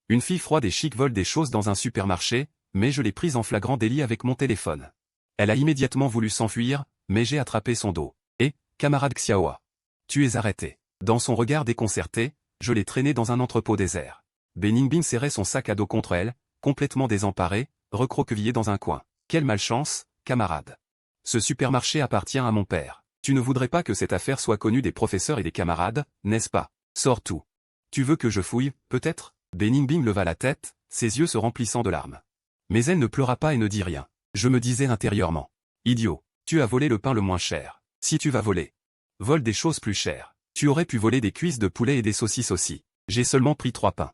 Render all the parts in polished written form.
Une fille froide et chic vole des choses dans un supermarché, mais je l'ai prise en flagrant délit avec mon téléphone. Elle a immédiatement voulu s'enfuir, mais j'ai attrapé son dos. Et, camarade Xiaoa, tu es arrêté. Dans son regard déconcerté, je l'ai traînée dans un entrepôt désert. Beningbing serrait son sac à dos contre elle, complètement désemparé, recroquevillé dans un coin. Quelle malchance, camarade. Ce supermarché appartient à mon père. Tu ne voudrais pas que cette affaire soit connue des professeurs et des camarades, n'est-ce pas? Sors tout. Tu veux que je fouille, peut-être? Beningbing leva la tête, ses yeux se remplissant de larmes. Mais elle ne pleura pas et ne dit rien. Je me disais intérieurement. Idiot, tu as volé le pain le moins cher. Si tu vas voler, vole des choses plus chères. Tu aurais pu voler des cuisses de poulet et des saucisses aussi. J'ai seulement pris 3 pains.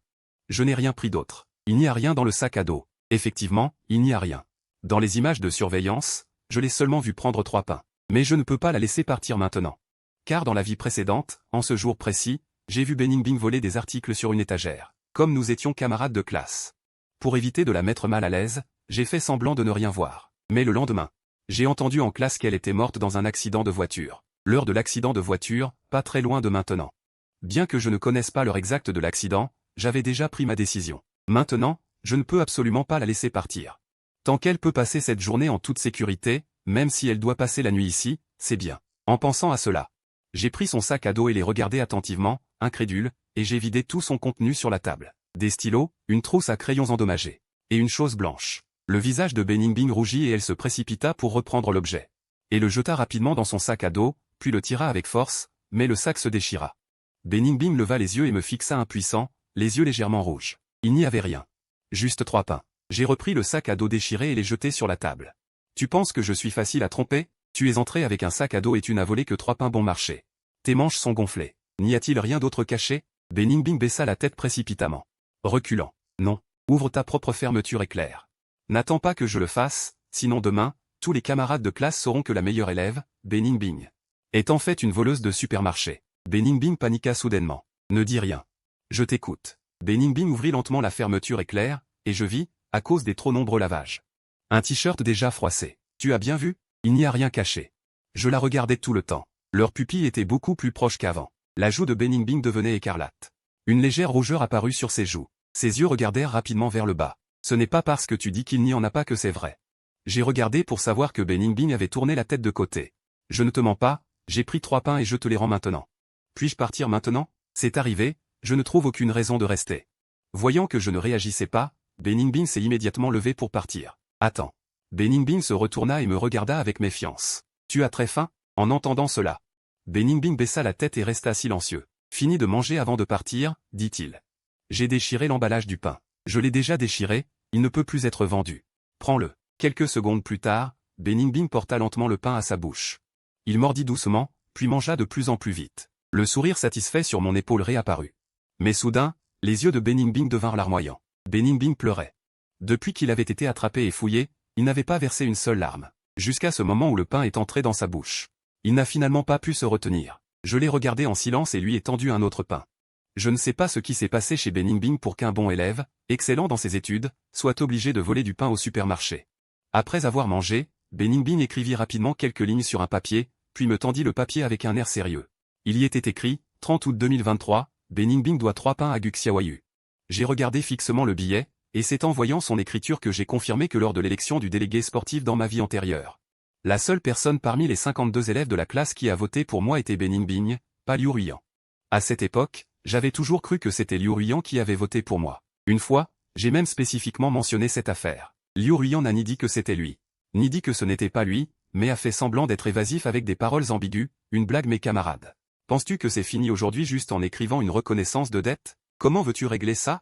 Je n'ai rien pris d'autre. Il n'y a rien dans le sac à dos. Effectivement, il n'y a rien. Dans les images de surveillance, je l'ai seulement vu prendre 3 pains. Mais je ne peux pas la laisser partir maintenant. Car dans la vie précédente, en ce jour précis, j'ai vu Beningbing voler des articles sur une étagère. Comme nous étions camarades de classe. Pour éviter de la mettre mal à l'aise, j'ai fait semblant de ne rien voir. Mais le lendemain, j'ai entendu en classe qu'elle était morte dans un accident de voiture. L'heure de l'accident de voiture, pas très loin de maintenant. Bien que je ne connaisse pas l'heure exacte de l'accident, j'avais déjà pris ma décision. Maintenant, je ne peux absolument pas la laisser partir. Tant qu'elle peut passer cette journée en toute sécurité, même si elle doit passer la nuit ici, c'est bien. En pensant à cela, j'ai pris son sac à dos et l'ai regardé attentivement, incrédule, et j'ai vidé tout son contenu sur la table. Des stylos, une trousse à crayons endommagée. Et une chose blanche. Le visage de Beningbing rougit et elle se précipita pour reprendre l'objet. Et le jeta rapidement dans son sac à dos, puis le tira avec force, mais le sac se déchira. Beningbing leva les yeux et me fixa impuissant, les yeux légèrement rouges. Il n'y avait rien. Juste 3 pains. J'ai repris le sac à dos déchiré et les jeté sur la table. Tu penses que je suis facile à tromper? Tu es entré avec un sac à dos et tu n'as volé que 3 pains bon marché. Tes manches sont gonflées. N'y a-t-il rien d'autre caché? Beningbing baissa la tête précipitamment. Reculant. Non. Ouvre ta propre fermeture éclair. N'attends pas que je le fasse, sinon demain, tous les camarades de classe sauront que la meilleure élève, Beningbing, est en fait une voleuse de supermarché. Beningbing paniqua soudainement. Ne dis rien. Je t'écoute. Beningbing ouvrit lentement la fermeture éclair, et je vis, à cause des trop nombreux lavages, un t-shirt déjà froissé. Tu as bien vu? Il n'y a rien caché. Je la regardais tout le temps. Leurs pupilles étaient beaucoup plus proches qu'avant. La joue de Beningbing devenait écarlate. Une légère rougeur apparut sur ses joues. Ses yeux regardèrent rapidement vers le bas. Ce n'est pas parce que tu dis qu'il n'y en a pas que c'est vrai. J'ai regardé pour savoir que Beningbing avait tourné la tête de côté. Je ne te mens pas, j'ai pris 3 pains et je te les rends maintenant. Puis-je partir maintenant? C'est arrivé, je ne trouve aucune raison de rester. Voyant que je ne réagissais pas, Beningbing s'est immédiatement levé pour partir. Attends. Beningbing se retourna et me regarda avec méfiance. Tu as très faim? En entendant cela, Beningbing baissa la tête et resta silencieux. Fini de manger avant de partir, dit-il. J'ai déchiré l'emballage du pain. Je l'ai déjà déchiré, il ne peut plus être vendu. Prends-le. Quelques secondes plus tard, Beningbing porta lentement le pain à sa bouche. Il mordit doucement, puis mangea de plus en plus vite. Le sourire satisfait sur mon épaule réapparut. Mais soudain, les yeux de Beningbing devinrent larmoyants. Beningbing pleurait. Depuis qu'il avait été attrapé et fouillé, il n'avait pas versé une seule larme. Jusqu'à ce moment où le pain est entré dans sa bouche. Il n'a finalement pas pu se retenir. Je l'ai regardé en silence et lui ai tendu un autre pain. Je ne sais pas ce qui s'est passé chez Beningbing pour qu'un bon élève, excellent dans ses études, soit obligé de voler du pain au supermarché. Après avoir mangé, Beningbing écrivit rapidement quelques lignes sur un papier, puis me tendit le papier avec un air sérieux. Il y était écrit, 30 août 2023, Beningbing doit 3 pains à Gu Xiaoyu. J'ai regardé fixement le billet, et c'est en voyant son écriture que j'ai confirmé que lors de l'élection du délégué sportif dans ma vie antérieure, la seule personne parmi les 52 élèves de la classe qui a voté pour moi était Beningbing, pas Liu Ruiyan. À cette époque, j'avais toujours cru que c'était Liu Ruiyan qui avait voté pour moi. Une fois, j'ai même spécifiquement mentionné cette affaire. Liu Ruiyan n'a ni dit que c'était lui, ni dit que ce n'était pas lui, mais a fait semblant d'être évasif avec des paroles ambiguës, une blague mes camarades. Penses-tu que c'est fini aujourd'hui juste en écrivant une reconnaissance de dette? Comment veux-tu régler ça?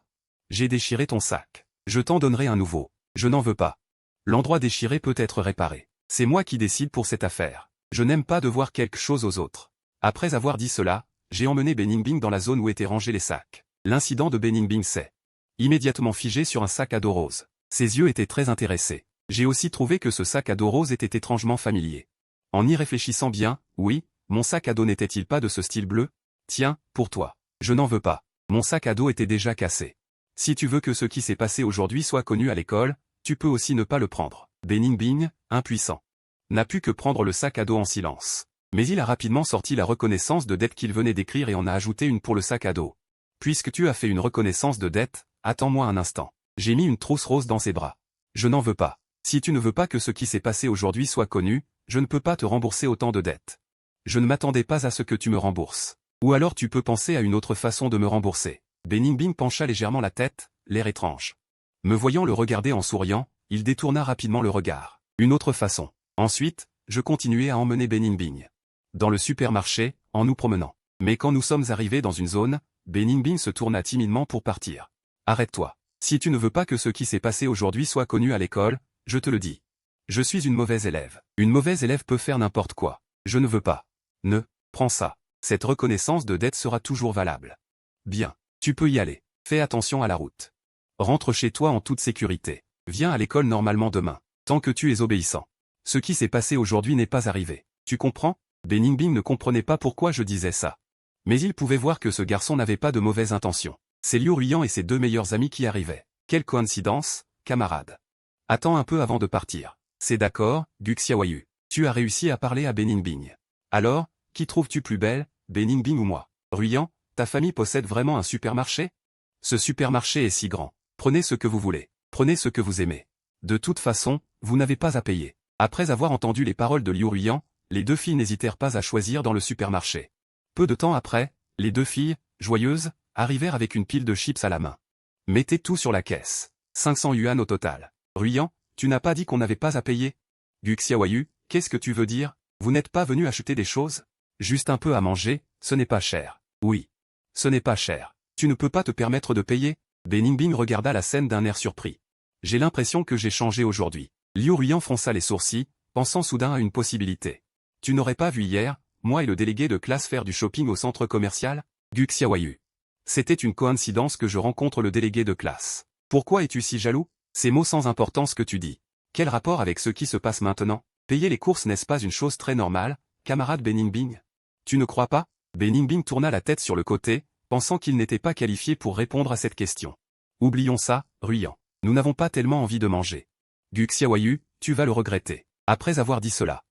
J'ai déchiré ton sac. Je t'en donnerai un nouveau. Je n'en veux pas. L'endroit déchiré peut être réparé. C'est moi qui décide pour cette affaire. Je n'aime pas devoir quelque chose aux autres. Après avoir dit cela, j'ai emmené Beningbing dans la zone où étaient rangés les sacs. L'incident de Beningbing s'est immédiatement figé sur un sac à dos rose. Ses yeux étaient très intéressés. J'ai aussi trouvé que ce sac à dos rose était étrangement familier. En y réfléchissant bien, oui, mon sac à dos n'était-il pas de ce style bleu? Tiens, pour toi. Je n'en veux pas. Mon sac à dos était déjà cassé. Si tu veux que ce qui s'est passé aujourd'hui soit connu à l'école, tu peux aussi ne pas le prendre. Beningbing, impuissant, n'a pu que prendre le sac à dos en silence. Mais il a rapidement sorti la reconnaissance de dette qu'il venait d'écrire et en a ajouté une pour le sac à dos. Puisque tu as fait une reconnaissance de dette, attends-moi un instant. J'ai mis une trousse rose dans ses bras. Je n'en veux pas. Si tu ne veux pas que ce qui s'est passé aujourd'hui soit connu, je ne peux pas te rembourser autant de dettes. Je ne m'attendais pas à ce que tu me rembourses. Ou alors tu peux penser à une autre façon de me rembourser. Beningbing pencha légèrement la tête, l'air étrange. Me voyant le regarder en souriant, il détourna rapidement le regard. Une autre façon. Ensuite, je continuai à emmener Beningbing dans le supermarché, en nous promenant. Mais quand nous sommes arrivés dans une zone, Beningbing se tourna timidement pour partir. Arrête-toi. Si tu ne veux pas que ce qui s'est passé aujourd'hui soit connu à l'école, je te le dis. Je suis une mauvaise élève. Une mauvaise élève peut faire n'importe quoi. Je ne veux pas. Ne, prends ça. Cette reconnaissance de dette sera toujours valable. Bien, tu peux y aller. Fais attention à la route. Rentre chez toi en toute sécurité. Viens à l'école normalement demain, tant que tu es obéissant. Ce qui s'est passé aujourd'hui n'est pas arrivé. Tu comprends? Beningbing ne comprenait pas pourquoi je disais ça. Mais il pouvait voir que ce garçon n'avait pas de mauvaises intentions. C'est Liu Ruiyan et ses deux meilleurs amis qui arrivaient. Quelle coïncidence, camarade. Attends un peu avant de partir. C'est d'accord, Gu Xiaoyu. Tu as réussi à parler à Beningbing. Alors, qui trouves-tu plus belle, Beningbing ou moi? Ruiyan, ta famille possède vraiment un supermarché? Ce supermarché est si grand. Prenez ce que vous voulez. Prenez ce que vous aimez. De toute façon, vous n'avez pas à payer. Après avoir entendu les paroles de Liu Ruiyan, les deux filles n'hésitèrent pas à choisir dans le supermarché. Peu de temps après, les deux filles, joyeuses, arrivèrent avec une pile de chips à la main. Mettez tout sur la caisse. 500 yuan au total. Ruiyan, tu n'as pas dit qu'on n'avait pas à payer? Gu Xiaoyu, qu'est-ce que tu veux dire? Vous n'êtes pas venu acheter des choses? Juste un peu à manger, ce n'est pas cher. Oui. Ce n'est pas cher. Tu ne peux pas te permettre de payer? Beningbing regarda la scène d'un air surpris. J'ai l'impression que j'ai changé aujourd'hui. Liu Ruiyan fronça les sourcils, pensant soudain à une possibilité. Tu n'aurais pas vu hier, moi et le délégué de classe faire du shopping au centre commercial? Gu Xiaoyu. C'était une coïncidence que je rencontre le délégué de classe. Pourquoi es-tu si jaloux? Ces mots sans importance que tu dis. Quel rapport avec ce qui se passe maintenant? Payer les courses n'est-ce pas une chose très normale, camarade Beningbing? Tu ne crois pas? Beningbing tourna la tête sur le côté, pensant qu'il n'était pas qualifié pour répondre à cette question. Oublions ça, Ruiyan. Nous n'avons pas tellement envie de manger. Gu Xiaoyu, tu vas le regretter. Après avoir dit cela,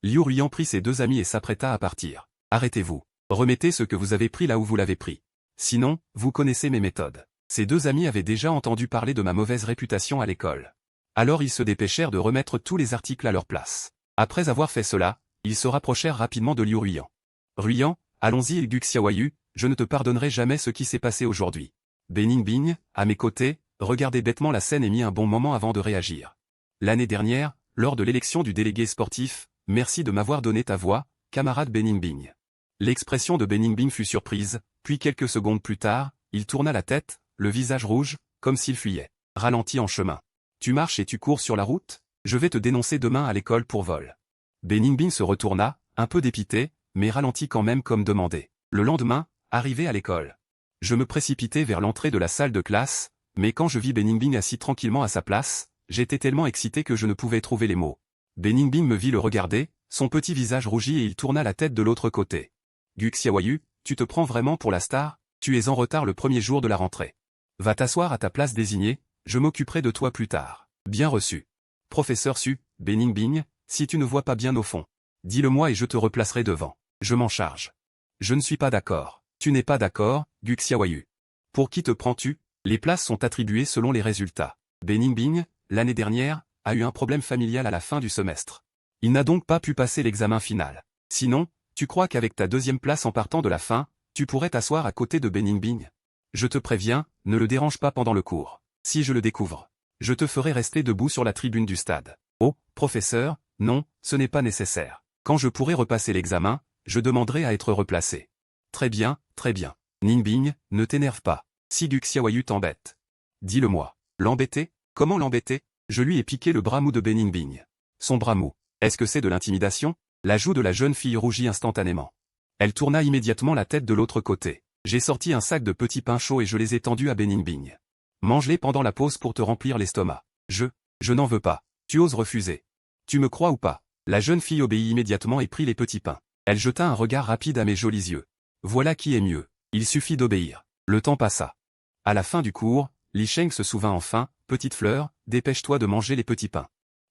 Liu Ruiyan prit ses deux amis et s'apprêta à partir. Arrêtez-vous. Remettez ce que vous avez pris là où vous l'avez pris. Sinon, vous connaissez mes méthodes. Ces deux amis avaient déjà entendu parler de ma mauvaise réputation à l'école. Alors ils se dépêchèrent de remettre tous les articles à leur place. Après avoir fait cela, ils se rapprochèrent rapidement de Liu Ruiyan. Ruiyan, allons-y Gu Xiaoyu, je ne te pardonnerai jamais ce qui s'est passé aujourd'hui. Beningbing, à mes côtés, regardait bêtement la scène et mit un bon moment avant de réagir. L'année dernière, lors de l'élection du délégué sportif, merci de m'avoir donné ta voix, camarade Beningbing. L'expression de Beningbing fut surprise, puis quelques secondes plus tard, il tourna la tête, le visage rouge, comme s'il fuyait. Ralentis en chemin. Tu marches et tu cours sur la route? Je vais te dénoncer demain à l'école pour vol. Beningbing se retourna, un peu dépité, mais ralentit quand même comme demandé. Le lendemain, arrivé à l'école. Je me précipitai vers l'entrée de la salle de classe, mais quand je vis Beningbing assis tranquillement à sa place, j'étais tellement excité que je ne pouvais trouver les mots. Beningbing me vit le regarder, son petit visage rougit et il tourna la tête de l'autre côté. Gu Xiaoyu, tu te prends vraiment pour la star? Tu es en retard le premier jour de la rentrée. Va t'asseoir à ta place désignée, je m'occuperai de toi plus tard. Bien reçu. Professeur Su, Beningbing, si tu ne vois pas bien au fond, dis-le-moi et je te replacerai devant. Je m'en charge. Je ne suis pas d'accord. Tu n'es pas d'accord, Gu Xiaoyu. Pour qui te prends-tu? Les places sont attribuées selon les résultats. Beningbing, l'année dernière, a eu un problème familial à la fin du semestre. Il n'a donc pas pu passer l'examen final. Sinon, tu crois qu'avec ta deuxième place en partant de la fin, tu pourrais t'asseoir à côté de Beningbing? Je te préviens, ne le dérange pas pendant le cours. Si je le découvre, je te ferai rester debout sur la tribune du stade. Oh, professeur, non, ce n'est pas nécessaire. Quand je pourrai repasser l'examen, je demanderai à être replacé. Très bien, très bien. Ningbing, ne t'énerve pas. Si Gu Xiaoyu t'embête. Dis-le-moi. L'embêter? Comment l'embêter? Je lui ai piqué le bras mou de Beningbing. Son bras mou. Est-ce que c'est de l'intimidation? La joue de la jeune fille rougit instantanément. Elle tourna immédiatement la tête de l'autre côté. J'ai sorti un sac de petits pains chauds et je les ai tendus à Beningbing. Mange-les pendant la pause pour te remplir l'estomac. Je n'en veux pas. Tu oses refuser. Tu me crois ou pas? La jeune fille obéit immédiatement et prit les petits pains. Elle jeta un regard rapide à mes jolis yeux. Voilà qui est mieux. Il suffit d'obéir. Le temps passa. À la fin du cours, Li Sheng se souvint enfin, petite fleur, dépêche-toi de manger les petits pains.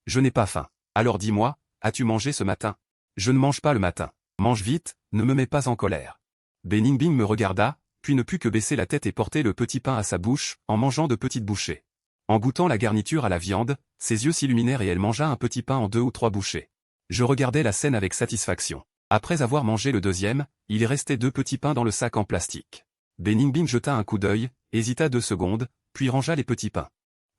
Je n'ai pas faim. Alors dis-moi, as-tu mangé ce matin? Je ne mange pas le matin. Mange vite, ne me mets pas en colère. Beningbing me regarda, puis ne put que baisser la tête et porter le petit pain à sa bouche, en mangeant de petites bouchées. En goûtant la garniture à la viande, ses yeux s'illuminèrent et elle mangea un petit pain en 2 ou 3 bouchées. Je regardais la scène avec satisfaction. Après avoir mangé le deuxième, il y restait 2 petits pains dans le sac en plastique. Beningbing jeta un coup d'œil, hésita 2 secondes, puis rangea les petits pains.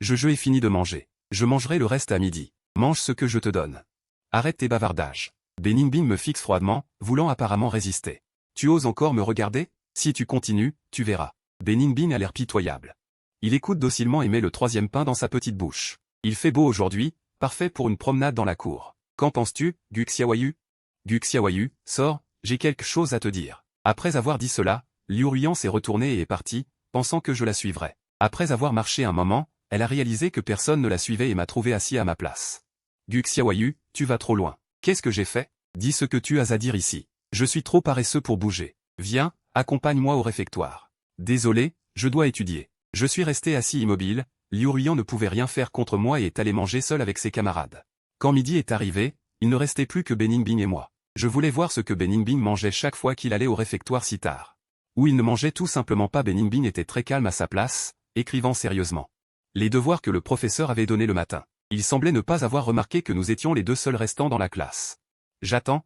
Je ai fini de manger. Je mangerai le reste à midi. Mange ce que je te donne. Arrête tes bavardages. Beningbing me fixe froidement, voulant apparemment résister. Tu oses encore me regarder? Si tu continues, tu verras. Beningbing a l'air pitoyable. Il écoute docilement et met le 3e pain dans sa petite bouche. Il fait beau aujourd'hui, parfait pour une promenade dans la cour. Qu'en penses-tu, Gu Xiaoyu? Gu Xiaoyu, sors, j'ai quelque chose à te dire. Après avoir dit cela, Liu Ruiyan s'est retournée et est partie, pensant que je la suivrais. Après avoir marché un moment, elle a réalisé que personne ne la suivait et m'a trouvé assis à ma place. Gu Xiaoyu, tu vas trop loin. Qu'est-ce que j'ai fait? Dis ce que tu as à dire ici. Je suis trop paresseux pour bouger. Viens, accompagne-moi au réfectoire. Désolé, je dois étudier. Je suis resté assis immobile, Liu Ruiyan ne pouvait rien faire contre moi et est allé manger seul avec ses camarades. Quand midi est arrivé, il ne restait plus que Beningbing et moi. Je voulais voir ce que Beningbing mangeait chaque fois qu'il allait au réfectoire si tard. Ou il ne mangeait tout simplement pas. Beningbing était très calme à sa place, écrivant sérieusement les devoirs que le professeur avait donnés le matin. Il semblait ne pas avoir remarqué que nous étions les 2 seuls restants dans la classe. J'attends.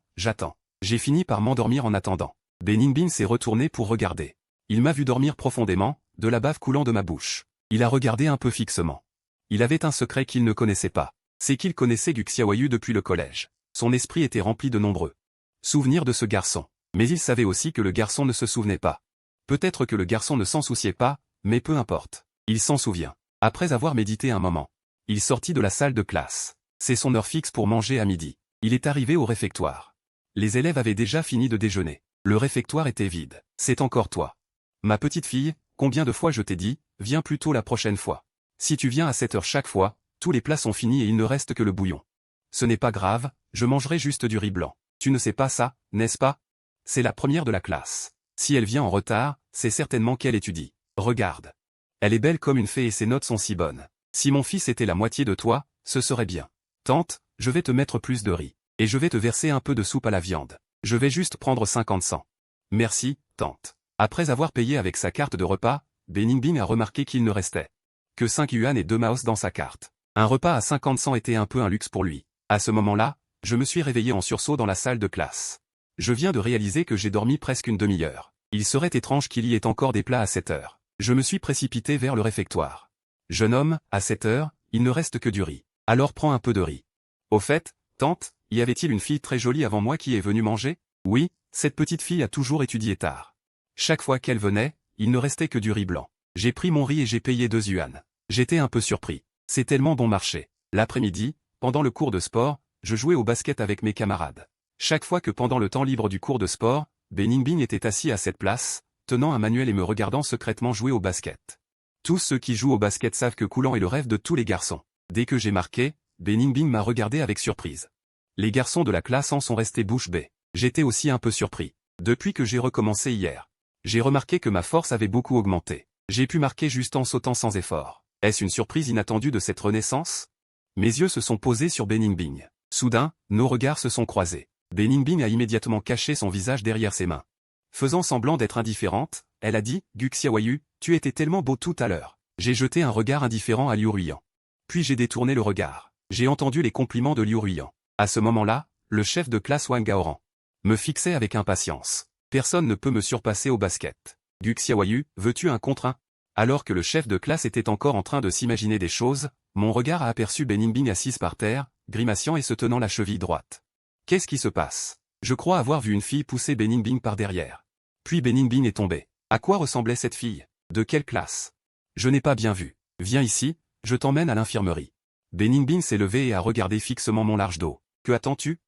J'ai fini par m'endormir en attendant. Beningbing s'est retourné pour regarder. Il m'a vu dormir profondément, de la bave coulant de ma bouche. Il a regardé un peu fixement. Il avait un secret qu'il ne connaissait pas. C'est qu'il connaissait Gu Xiaoyu depuis le collège. Son esprit était rempli de nombreux souvenirs de ce garçon. Mais il savait aussi que le garçon ne se souvenait pas. Peut-être que le garçon ne s'en souciait pas, mais peu importe. Il s'en souvient. Après avoir médité un moment, il sortit de la salle de classe. C'est son heure fixe pour manger à midi. Il est arrivé au réfectoire. Les élèves avaient déjà fini de déjeuner. Le réfectoire était vide. C'est encore toi. Ma petite fille, combien de fois je t'ai dit, viens plus tôt la prochaine fois. Si tu viens à cette heure chaque fois, tous les plats sont finis et il ne reste que le bouillon. Ce n'est pas grave, je mangerai juste du riz blanc. Tu ne sais pas ça, n'est-ce pas? C'est la première de la classe. Si elle vient en retard, c'est certainement qu'elle étudie. Regarde. Elle est belle comme une fée et ses notes sont si bonnes. Si mon fils était la moitié de toi, ce serait bien. Tante, je vais te mettre plus de riz. Et je vais te verser un peu de soupe à la viande. Je vais juste prendre 50 cents. Merci, tante. Après avoir payé avec sa carte de repas, Beningbing a remarqué qu'il ne restait que 5 yuan et 2 maos dans sa carte. Un repas à 50 cents était un peu un luxe pour lui. À ce moment-là, je me suis réveillé en sursaut dans la salle de classe. Je viens de réaliser que j'ai dormi presque une demi-heure. Il serait étrange qu'il y ait encore des plats à 7 heures. Je me suis précipité vers le réfectoire. Jeune homme, à 7 heures, il ne reste que du riz. Alors prends un peu de riz. Au fait, tante, y avait-il une fille très jolie avant moi qui est venue manger? Oui, cette petite fille a toujours étudié tard. Chaque fois qu'elle venait, il ne restait que du riz blanc. J'ai pris mon riz et j'ai payé 2 yuan. J'étais un peu surpris. C'est tellement bon marché. L'après-midi, pendant le cours de sport, je jouais au basket avec mes camarades. Chaque fois que pendant le temps libre du cours de sport, Beningbing était assis à cette place, tenant un manuel et me regardant secrètement jouer au basket. Tous ceux qui jouent au basket savent que coulant est le rêve de tous les garçons. Dès que j'ai marqué, Beningbing m'a regardé avec surprise. Les garçons de la classe en sont restés bouche bée. J'étais aussi un peu surpris. Depuis que j'ai recommencé hier, j'ai remarqué que ma force avait beaucoup augmenté. J'ai pu marquer juste en sautant sans effort. Est-ce une surprise inattendue de cette renaissance? Mes yeux se sont posés sur Beningbing. Soudain, nos regards se sont croisés. Beningbing a immédiatement caché son visage derrière ses mains. Faisant semblant d'être indifférente, elle a dit, Gu Xiaoyu, tu étais tellement beau tout à l'heure. J'ai jeté un regard indifférent à Liu Ruiyan. Puis j'ai détourné le regard. J'ai entendu les compliments de Liu Ruiyan. À ce moment-là, le chef de classe Wang Gaoran me fixait avec impatience. Personne ne peut me surpasser au basket. Gu Xiaoyu, veux-tu un contre un? Alors que le chef de classe était encore en train de s'imaginer des choses, mon regard a aperçu Beningbing assise par terre, grimaciant et se tenant la cheville droite. Qu'est-ce qui se passe? Je crois avoir vu une fille pousser Beningbing par derrière. Puis Beningbing est tombé. À quoi ressemblait cette fille? De quelle classe? Je n'ai pas bien vu. Viens ici, je t'emmène à l'infirmerie. Beningbing s'est levé et a regardé fixement mon large dos. Que attends-tu?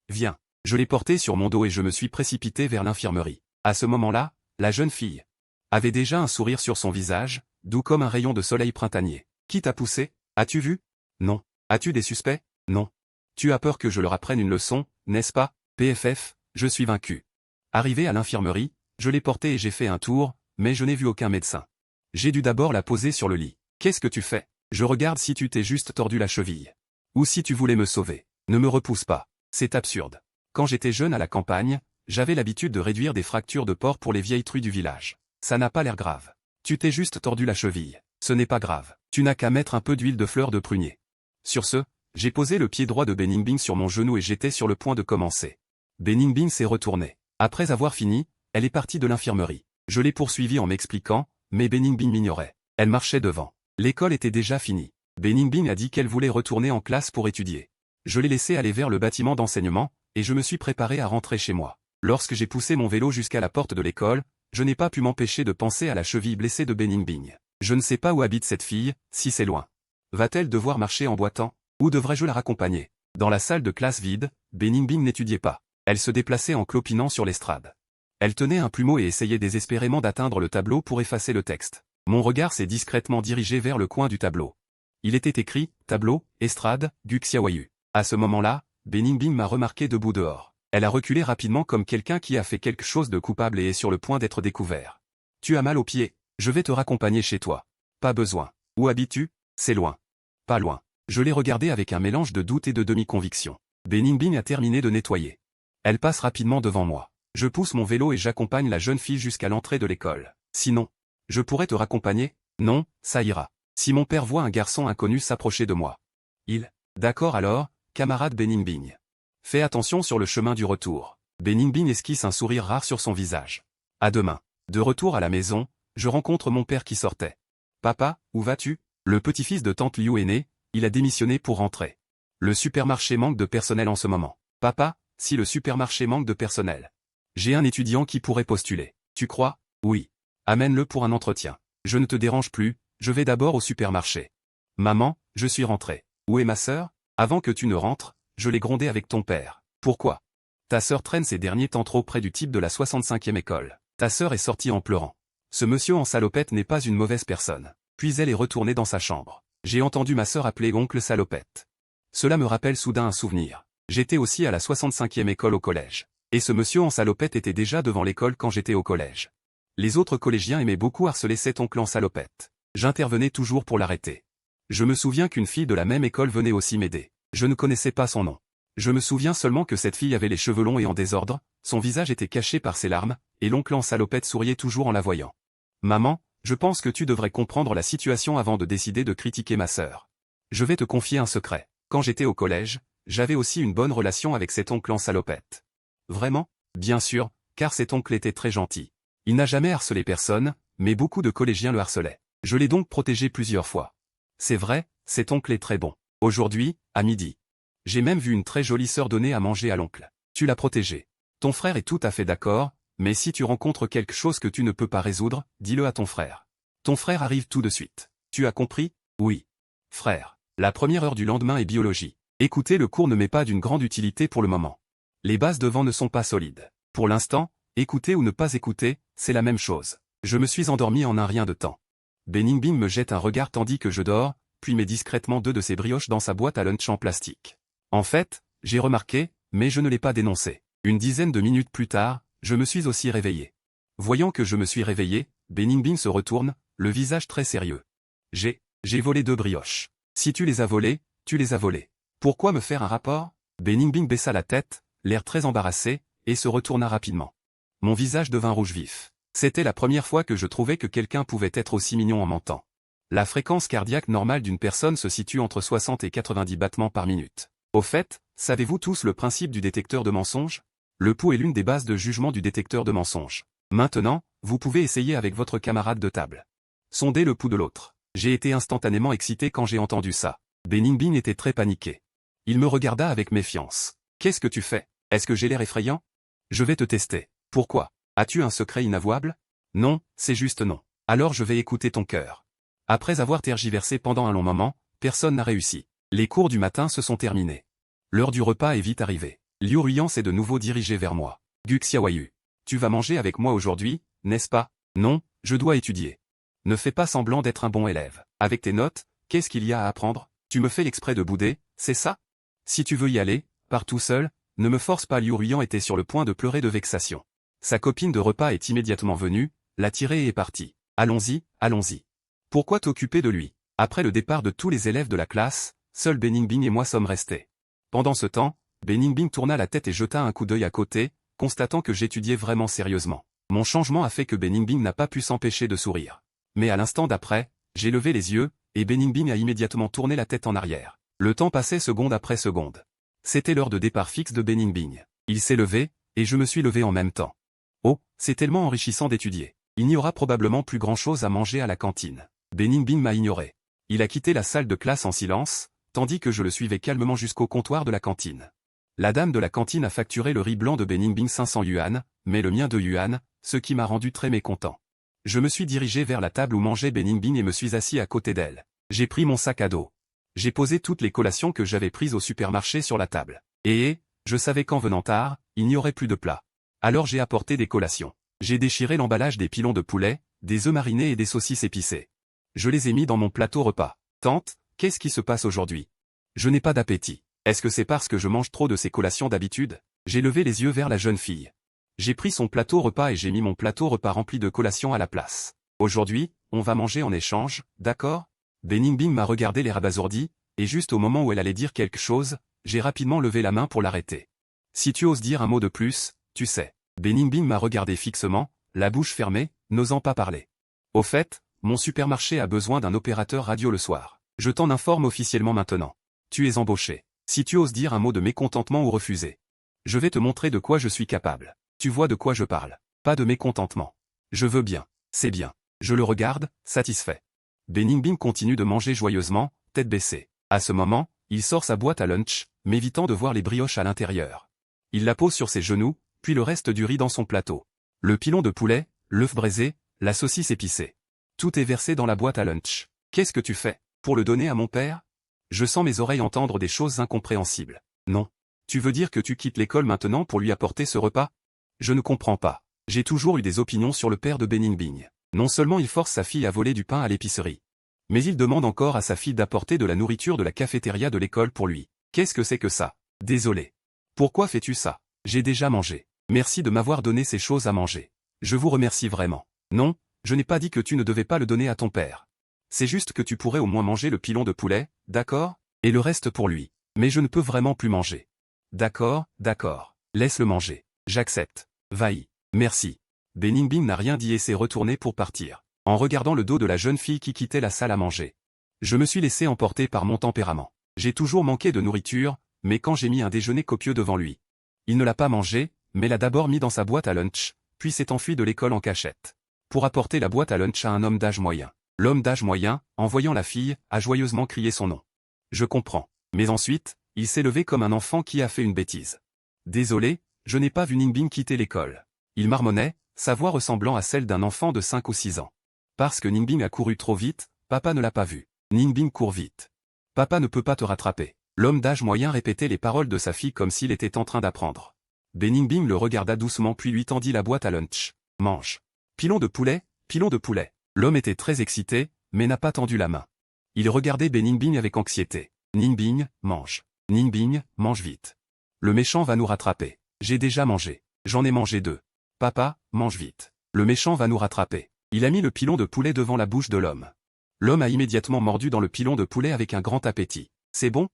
Viens. Je l'ai porté sur mon dos et je me suis précipité vers l'infirmerie. À ce moment-là, la jeune fille avait déjà un sourire sur son visage, doux comme un rayon de soleil printanier. Qui t'a poussé? As-tu vu? Non. As-tu des suspects? Non. Tu as peur que je leur apprenne une leçon, n'est-ce pas? PFF, je suis vaincu. Arrivé à l'infirmerie, je l'ai portée et j'ai fait un tour, mais je n'ai vu aucun médecin. J'ai dû d'abord la poser sur le lit. Qu'est-ce que tu fais? Je regarde si tu t'es juste tordu la cheville. Ou si tu voulais me sauver. Ne me repousse pas. C'est absurde. Quand j'étais jeune à la campagne, j'avais l'habitude de réduire des fractures de porc pour les vieilles truies du village. Ça n'a pas l'air grave. Tu t'es juste tordu la cheville. Ce n'est pas grave. Tu n'as qu'à mettre un peu d'huile de fleur de prunier. Sur ce, j'ai posé le pied droit de Beningbing sur mon genou et j'étais sur le point de commencer. Beningbing s'est retournée. Après avoir fini, elle est partie de l'infirmerie. Je l'ai poursuivie en m'expliquant, mais Beningbing m'ignorait. Elle marchait devant. L'école était déjà finie. Beningbing a dit qu'elle voulait retourner en classe pour étudier. Je l'ai laissée aller vers le bâtiment d'enseignement, et je me suis préparé à rentrer chez moi. Lorsque j'ai poussé mon vélo jusqu'à la porte de l'école, je n'ai pas pu m'empêcher de penser à la cheville blessée de Beningbing. Je ne sais pas où habite cette fille, si c'est loin. Va-t-elle devoir marcher en boitant? Ou devrais-je la raccompagner? Dans la salle de classe vide, Beningbing n'étudiait pas. Elle se déplaçait en clopinant sur l'estrade. Elle tenait un plumeau et essayait désespérément d'atteindre le tableau pour effacer le texte. Mon regard s'est discrètement dirigé vers le coin du tableau. Il était écrit « Tableau, estrade, Guxiawayu ». À ce moment-là, Beningbing m'a remarqué debout dehors. Elle a reculé rapidement comme quelqu'un qui a fait quelque chose de coupable et est sur le point d'être découvert. « Tu as mal aux pieds, je vais te raccompagner chez toi. » « Pas besoin. Où habites-tu? » « C'est loin. » « Pas loin. » Je l'ai regardée avec un mélange de doute et de demi-conviction. Beningbing a terminé de nettoyer. Elle passe rapidement devant moi. Je pousse mon vélo et j'accompagne la jeune fille jusqu'à l'entrée de l'école. Sinon, je pourrais te raccompagner? Non, ça ira. Si mon père voit un garçon inconnu s'approcher de moi. D'accord alors, camarade Beningbing. Fais attention sur le chemin du retour. Beningbing esquisse un sourire rare sur son visage. À demain. De retour à la maison, je rencontre mon père qui sortait. Papa, où vas-tu? Le petit-fils de tante Liu est né, il a démissionné pour rentrer. Le supermarché manque de personnel en ce moment. Papa, si le supermarché manque de personnel. J'ai un étudiant qui pourrait postuler. Tu crois? Oui. Amène-le pour un entretien. Je ne te dérange plus, je vais d'abord au supermarché. Maman, je suis rentré. Où est ma sœur? Avant que tu ne rentres, je l'ai grondé avec ton père. Pourquoi? Ta sœur traîne ces derniers temps trop près du type de la 65e école. Ta sœur est sortie en pleurant. Ce monsieur en salopette n'est pas une mauvaise personne. Puis elle est retournée dans sa chambre. J'ai entendu ma sœur appeler oncle salopette. Cela me rappelle soudain un souvenir. J'étais aussi à la 65e école au collège. Et ce monsieur en salopette était déjà devant l'école quand j'étais au collège. Les autres collégiens aimaient beaucoup harceler cet oncle en salopette. J'intervenais toujours pour l'arrêter. Je me souviens qu'une fille de la même école venait aussi m'aider. Je ne connaissais pas son nom. Je me souviens seulement que cette fille avait les cheveux longs et en désordre, son visage était caché par ses larmes, et l'oncle en salopette souriait toujours en la voyant. Maman, je pense que tu devrais comprendre la situation avant de décider de critiquer ma sœur. Je vais te confier un secret. Quand j'étais au collège, j'avais aussi une bonne relation avec cet oncle en salopette. Vraiment? Bien sûr, car cet oncle était très gentil. Il n'a jamais harcelé personne, mais beaucoup de collégiens le harcelaient. Je l'ai donc protégé plusieurs fois. C'est vrai, cet oncle est très bon. Aujourd'hui, à midi. J'ai même vu une très jolie sœur donner à manger à l'oncle. Tu l'as protégé. Ton frère est tout à fait d'accord, mais si tu rencontres quelque chose que tu ne peux pas résoudre, dis-le à ton frère. Ton frère arrive tout de suite. Tu as compris? Oui. Frère. La première heure du lendemain est biologie. Écoutez, le cours ne m'est pas d'une grande utilité pour le moment. Les bases devant ne sont pas solides. Pour l'instant, écouter ou ne pas écouter, c'est la même chose. Je me suis endormi en un rien de temps. Beningbing me jette un regard tandis que je dors, puis met discrètement 2 de ses brioches dans sa boîte à lunch en plastique. En fait, j'ai remarqué, mais je ne l'ai pas dénoncé. Une dizaine de minutes plus tard, je me suis aussi réveillé. Voyant que je me suis réveillé, Beningbing se retourne, le visage très sérieux. J'ai volé 2 brioches. Si tu les as volées, tu les as volées. Pourquoi me faire un rapport? Beningbing baissa la tête, l'air très embarrassé, et se retourna rapidement. Mon visage devint rouge vif. C'était la première fois que je trouvais que quelqu'un pouvait être aussi mignon en mentant. La fréquence cardiaque normale d'une personne se situe entre 60 et 90 battements par minute. Au fait, savez-vous tous le principe du détecteur de mensonges? Le pouls est l'une des bases de jugement du détecteur de mensonges. Maintenant, vous pouvez essayer avec votre camarade de table. Sondez le pouls de l'autre. J'ai été instantanément excité quand j'ai entendu ça. Beningbing était très paniqué. Il me regarda avec méfiance. Qu'est-ce que tu fais? Est-ce que j'ai l'air effrayant? Je vais te tester. Pourquoi? As-tu un secret inavouable? Non, c'est juste non. Alors je vais écouter ton cœur. Après avoir tergiversé pendant un long moment, personne n'a réussi. Les cours du matin se sont terminés. L'heure du repas est vite arrivée. Liu Ruyan s'est de nouveau dirigé vers moi. Guxiawayu. Tu vas manger avec moi aujourd'hui, n'est-ce pas? Non, je dois étudier. Ne fais pas semblant d'être un bon élève. Avec tes notes, qu'est-ce qu'il y a à apprendre? Tu me fais l'exprès de bouder, c'est ça? Si tu veux y aller, pars tout seul, ne me force pas. Liu Ruyan était sur le point de pleurer de vexation. Sa copine de repas est immédiatement venue, l'a tiré et est partie. Allons-y, allons-y. Pourquoi t'occuper de lui? Après le départ de tous les élèves de la classe, seul Beningbing et moi sommes restés. Pendant ce temps, Beningbing tourna la tête et jeta un coup d'œil à côté, constatant que j'étudiais vraiment sérieusement. Mon changement a fait que Beningbing n'a pas pu s'empêcher de sourire. Mais à l'instant d'après, j'ai levé les yeux, et Beningbing a immédiatement tourné la tête en arrière. Le temps passait seconde après seconde. C'était l'heure de départ fixe de Beningbing. Il s'est levé, et je me suis levé en même temps. Oh, c'est tellement enrichissant d'étudier. Il n'y aura probablement plus grand-chose à manger à la cantine. Beningbing m'a ignoré. Il a quitté la salle de classe en silence, tandis que je le suivais calmement jusqu'au comptoir de la cantine. La dame de la cantine a facturé le riz blanc de Beningbing 500 yuan, mais le mien 2 yuan, ce qui m'a rendu très mécontent. Je me suis dirigé vers la table où mangeait Beningbing et me suis assis à côté d'elle. J'ai pris mon sac à dos. J'ai posé toutes les collations que j'avais prises au supermarché sur la table. Et, je savais qu'en venant tard, il n'y aurait plus de plat. Alors j'ai apporté des collations. J'ai déchiré l'emballage des pilons de poulet, des œufs marinés et des saucisses épicées. Je les ai mis dans mon plateau repas. Tante, qu'est-ce qui se passe aujourd'hui? Je n'ai pas d'appétit. Est-ce que c'est parce que je mange trop de ces collations d'habitude? J'ai levé les yeux vers la jeune fille. J'ai pris son plateau repas et j'ai mis mon plateau repas rempli de collations à la place. Aujourd'hui, on va manger en échange, d'accord? Beningbing m'a regardé l'air abasourdi, et juste au moment où elle allait dire quelque chose, j'ai rapidement levé la main pour l'arrêter. Si tu oses dire un mot de plus, tu sais. Beningbing m'a regardé fixement, la bouche fermée, n'osant pas parler. Au fait, mon supermarché a besoin d'un opérateur radio le soir. Je t'en informe officiellement maintenant. Tu es embauché. Si tu oses dire un mot de mécontentement ou refuser, je vais te montrer de quoi je suis capable. Tu vois de quoi je parle. Pas de mécontentement. Je veux bien. C'est bien. Je le regarde, satisfait. Beningbing continue de manger joyeusement, tête baissée. À ce moment, il sort sa boîte à lunch, m'évitant de voir les brioches à l'intérieur. Il la pose sur ses genoux, puis le reste du riz dans son plateau. Le pilon de poulet, l'œuf braisé, la saucisse épicée. Tout est versé dans la boîte à lunch. Qu'est-ce que tu fais? Pour le donner à mon père? Je sens mes oreilles entendre des choses incompréhensibles. Non. Tu veux dire que tu quittes l'école maintenant pour lui apporter ce repas? Je ne comprends pas. J'ai toujours eu des opinions sur le père de Beningbing. Non seulement il force sa fille à voler du pain à l'épicerie, mais il demande encore à sa fille d'apporter de la nourriture de la cafétéria de l'école pour lui. Qu'est-ce que c'est que ça? Désolé. Pourquoi fais-tu ça? J'ai déjà mangé. Merci de m'avoir donné ces choses à manger. Je vous remercie vraiment. Non, je n'ai pas dit que tu ne devais pas le donner à ton père. C'est juste que tu pourrais au moins manger le pilon de poulet, d'accord? Et le reste pour lui. Mais je ne peux vraiment plus manger. D'accord, d'accord. Laisse-le manger. J'accepte. Va-y. Merci. Beningbing n'a rien dit et s'est retourné pour partir, en regardant le dos de la jeune fille qui quittait la salle à manger. Je me suis laissé emporter par mon tempérament. J'ai toujours manqué de nourriture, mais quand j'ai mis un déjeuner copieux devant lui, il ne l'a pas mangé, mais l'a d'abord mis dans sa boîte à lunch, puis s'est enfui de l'école en cachette, pour apporter la boîte à lunch à un homme d'âge moyen. L'homme d'âge moyen, en voyant la fille, a joyeusement crié son nom. Je comprends. Mais ensuite, il s'est levé comme un enfant qui a fait une bêtise. Désolé, je n'ai pas vu Beningbing quitter l'école. Il marmonnait, sa voix ressemblant à celle d'un enfant de 5 ou 6 ans. Parce que Beningbing a couru trop vite, papa ne l'a pas vu. Beningbing court vite. Papa ne peut pas te rattraper. L'homme d'âge moyen répétait les paroles de sa fille comme s'il était en train d'apprendre. Beningbing le regarda doucement puis lui tendit la boîte à lunch. Mange. Pilon de poulet, pilon de poulet. L'homme était très excité, mais n'a pas tendu la main. Il regardait Beningbing avec anxiété. Beningbing, mange. Beningbing, mange vite. Le méchant va nous rattraper. J'ai déjà mangé. J'en ai mangé 2. Papa, mange vite. Le méchant va nous rattraper. Il a mis le pilon de poulet devant la bouche de l'homme. L'homme a immédiatement mordu dans le pilon de poulet avec un grand appétit. C'est bon?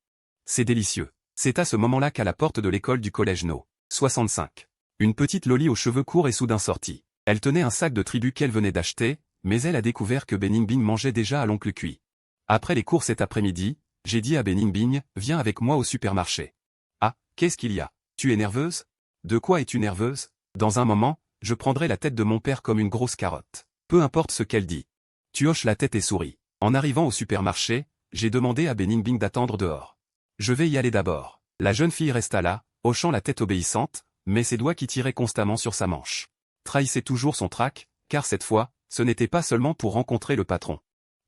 C'est délicieux. C'est à ce moment-là qu'à la porte de l'école du collège No. 65. Une petite Loli aux cheveux courts est soudain sortie. Elle tenait un sac de tribu qu'elle venait d'acheter, mais elle a découvert que Beningbing mangeait déjà à l'oncle Cui. Après les cours cet après-midi, j'ai dit à Beningbing, viens avec moi au supermarché. Ah, qu'est-ce qu'il y a? Tu es nerveuse? De quoi es-tu nerveuse? Dans un moment, je prendrai la tête de mon père comme une grosse carotte. Peu importe ce qu'elle dit. Tu hoches la tête et souris. En arrivant au supermarché, j'ai demandé à Beningbing d'attendre dehors. Je vais y aller d'abord. La jeune fille resta là, hochant la tête obéissante, mais ses doigts qui tiraient constamment sur sa manche trahissaient toujours son trac, car cette fois, ce n'était pas seulement pour rencontrer le patron,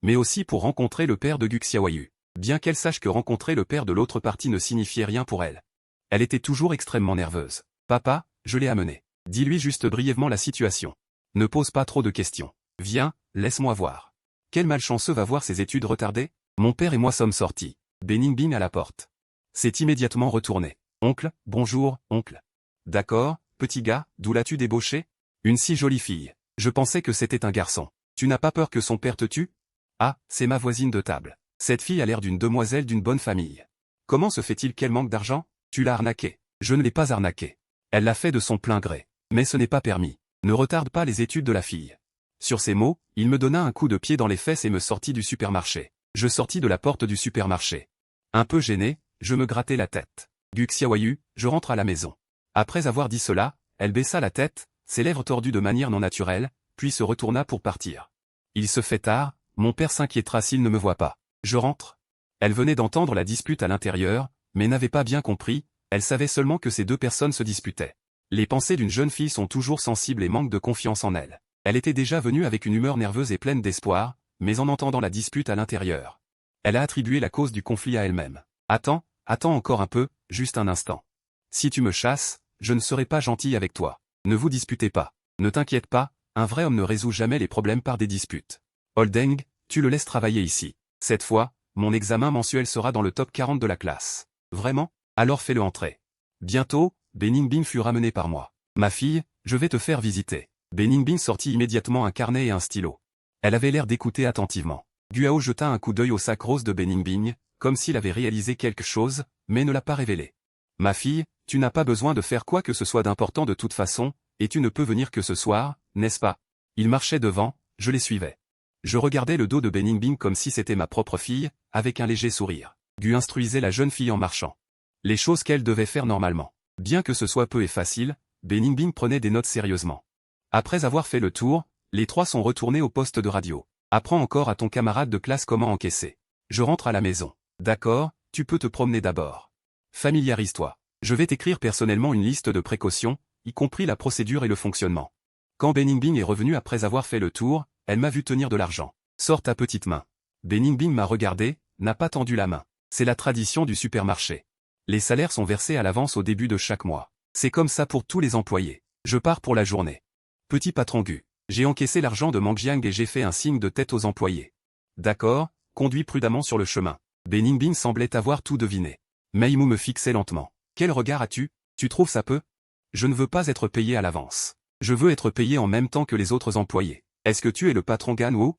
mais aussi pour rencontrer le père de Guxiawayu. Bien qu'elle sache que rencontrer le père de l'autre partie ne signifiait rien pour elle. Elle était toujours extrêmement nerveuse. Papa, je l'ai amené. Dis-lui juste brièvement la situation. Ne pose pas trop de questions. Viens, laisse-moi voir. Quel malchanceux va voir ses études retardées? Mon père et moi sommes sortis. Beningbing à la porte. S'est immédiatement retourné. Oncle, bonjour, oncle. D'accord, petit gars, d'où l'as-tu débauché? Une si jolie fille. Je pensais que c'était un garçon. Tu n'as pas peur que son père te tue? Ah, c'est ma voisine de table. Cette fille a l'air d'une demoiselle d'une bonne famille. Comment se fait-il qu'elle manque d'argent? Tu l'as arnaquée. Je ne l'ai pas arnaquée. Elle l'a fait de son plein gré. Mais ce n'est pas permis. Ne retarde pas les études de la fille. Sur ces mots, il me donna un coup de pied dans les fesses et me sortit du supermarché. Je sortis de la porte du supermarché. Un peu gêné, je me grattais la tête. Gu Xiaoyu, je rentre à la maison. Après avoir dit cela, elle baissa la tête, ses lèvres tordues de manière non naturelle, puis se retourna pour partir. Il se fait tard, mon père s'inquiétera s'il ne me voit pas. Je rentre. Elle venait d'entendre la dispute à l'intérieur, mais n'avait pas bien compris, elle savait seulement que ces deux personnes se disputaient. Les pensées d'une jeune fille sont toujours sensibles et manquent de confiance en elle. Elle était déjà venue avec une humeur nerveuse et pleine d'espoir, mais en entendant la dispute à l'intérieur, elle a attribué la cause du conflit à elle-même. Attends encore un peu, juste un instant. Si tu me chasses, je ne serai pas gentil avec toi. Ne vous disputez pas. Ne t'inquiète pas, un vrai homme ne résout jamais les problèmes par des disputes. Holdeng, tu le laisses travailler ici. Cette fois, mon examen mensuel sera dans le top 40 de la classe. Vraiment? Alors fais-le entrer. Bientôt, Beningbing fut ramené par moi. Ma fille, je vais te faire visiter. Beningbing sortit immédiatement un carnet et un stylo. Elle avait l'air d'écouter attentivement. Guao jeta un coup d'œil au sac rose de Beningbing, comme s'il avait réalisé quelque chose, mais ne l'a pas révélé. Ma fille, tu n'as pas besoin de faire quoi que ce soit d'important de toute façon, et tu ne peux venir que ce soir, n'est-ce pas? Il marchait devant, je les suivais. Je regardais le dos de Beningbing comme si c'était ma propre fille, avec un léger sourire. Gu instruisait la jeune fille en marchant. Les choses qu'elle devait faire normalement. Bien que ce soit peu et facile, Beningbing prenait des notes sérieusement. Après avoir fait le tour, les trois sont retournés au poste de radio. Apprends encore à ton camarade de classe comment encaisser. Je rentre à la maison. D'accord, tu peux te promener d'abord. Familiarise-toi. Je vais t'écrire personnellement une liste de précautions, y compris la procédure et le fonctionnement. Quand Beningbing est revenu après avoir fait le tour, elle m'a vu tenir de l'argent. Sors ta petite main. Beningbing m'a regardé, n'a pas tendu la main. C'est la tradition du supermarché. Les salaires sont versés à l'avance au début de chaque mois. C'est comme ça pour tous les employés. Je pars pour la journée. Petit patron Gu. J'ai encaissé l'argent de Mangjiang et j'ai fait un signe de tête aux employés. D'accord, conduis prudemment sur le chemin. Beningbing semblait avoir tout deviné. Mei Mu me fixait lentement. Quel regard as-tu? Tu trouves ça peu? Je ne veux pas être payé à l'avance. Je veux être payé en même temps que les autres employés. Est-ce que tu es le patron Gan Wu?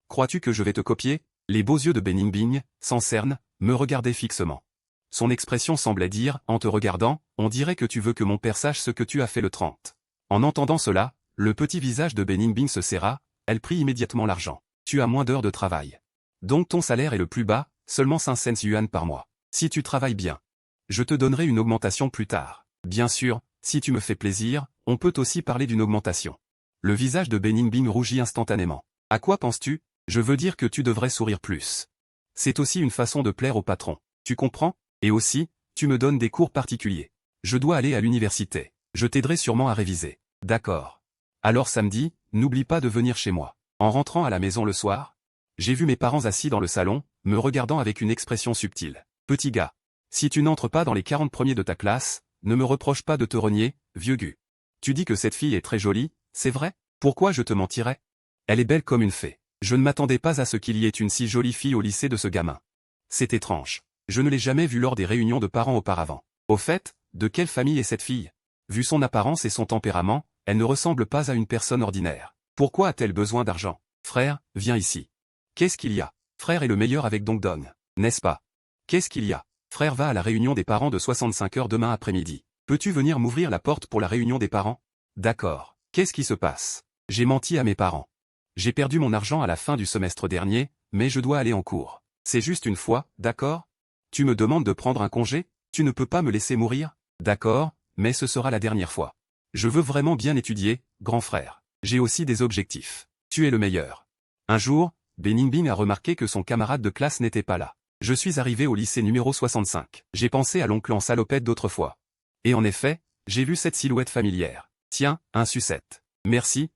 Crois-tu que je vais te copier? Les beaux yeux de Beningbing, sans cerne, me regardaient fixement. Son expression semblait dire, en te regardant, on dirait que tu veux que mon père sache ce que tu as fait le 30. En entendant cela, le petit visage de Beningbing se serra, elle prit immédiatement l'argent. Tu as moins d'heures de travail. Donc ton salaire est le plus bas, seulement 5 cents yuan par mois. Si tu travailles bien, je te donnerai une augmentation plus tard. Bien sûr, si tu me fais plaisir, on peut aussi parler d'une augmentation. Le visage de Beningbing rougit instantanément. À quoi penses-tu? Je veux dire que tu devrais sourire plus. C'est aussi une façon de plaire au patron. Tu comprends? Et aussi, tu me donnes des cours particuliers. Je dois aller à l'université. Je t'aiderai sûrement à réviser. D'accord. Alors samedi, n'oublie pas de venir chez moi. En rentrant à la maison le soir, j'ai vu mes parents assis dans le salon, me regardant avec une expression subtile. Petit gars, si tu n'entres pas dans les 40 premiers de ta classe, ne me reproche pas de te renier, vieux Gu. Tu dis que cette fille est très jolie, c'est vrai? Pourquoi je te mentirais? Elle est belle comme une fée. Je ne m'attendais pas à ce qu'il y ait une si jolie fille au lycée de ce gamin. C'est étrange. Je ne l'ai jamais vue lors des réunions de parents auparavant. Au fait, de quelle famille est cette fille? Vu son apparence et son tempérament, elle ne ressemble pas à une personne ordinaire. Pourquoi a-t-elle besoin d'argent? Frère, viens ici. Qu'est-ce qu'il y a? Frère est le meilleur avec Dongdong, n'est-ce pas? Qu'est-ce qu'il y a? Frère va à la réunion des parents de 65 heures demain après-midi. Peux-tu venir m'ouvrir la porte pour la réunion des parents? D'accord. Qu'est-ce qui se passe? J'ai menti à mes parents. J'ai perdu mon argent à la fin du semestre dernier, mais je dois aller en cours. C'est juste une fois, d'accord? Tu me demandes de prendre un congé? Tu ne peux pas me laisser mourir? D'accord, mais ce sera la dernière fois. Je veux vraiment bien étudier, grand frère. J'ai aussi des objectifs. Tu es le meilleur. Un jour, Beningbing a remarqué que son camarade de classe n'était pas là. Je suis arrivé au lycée numéro 65. J'ai pensé à l'oncle en salopette d'autrefois. Et en effet, j'ai vu cette silhouette familière. Tiens, un sucette. Merci,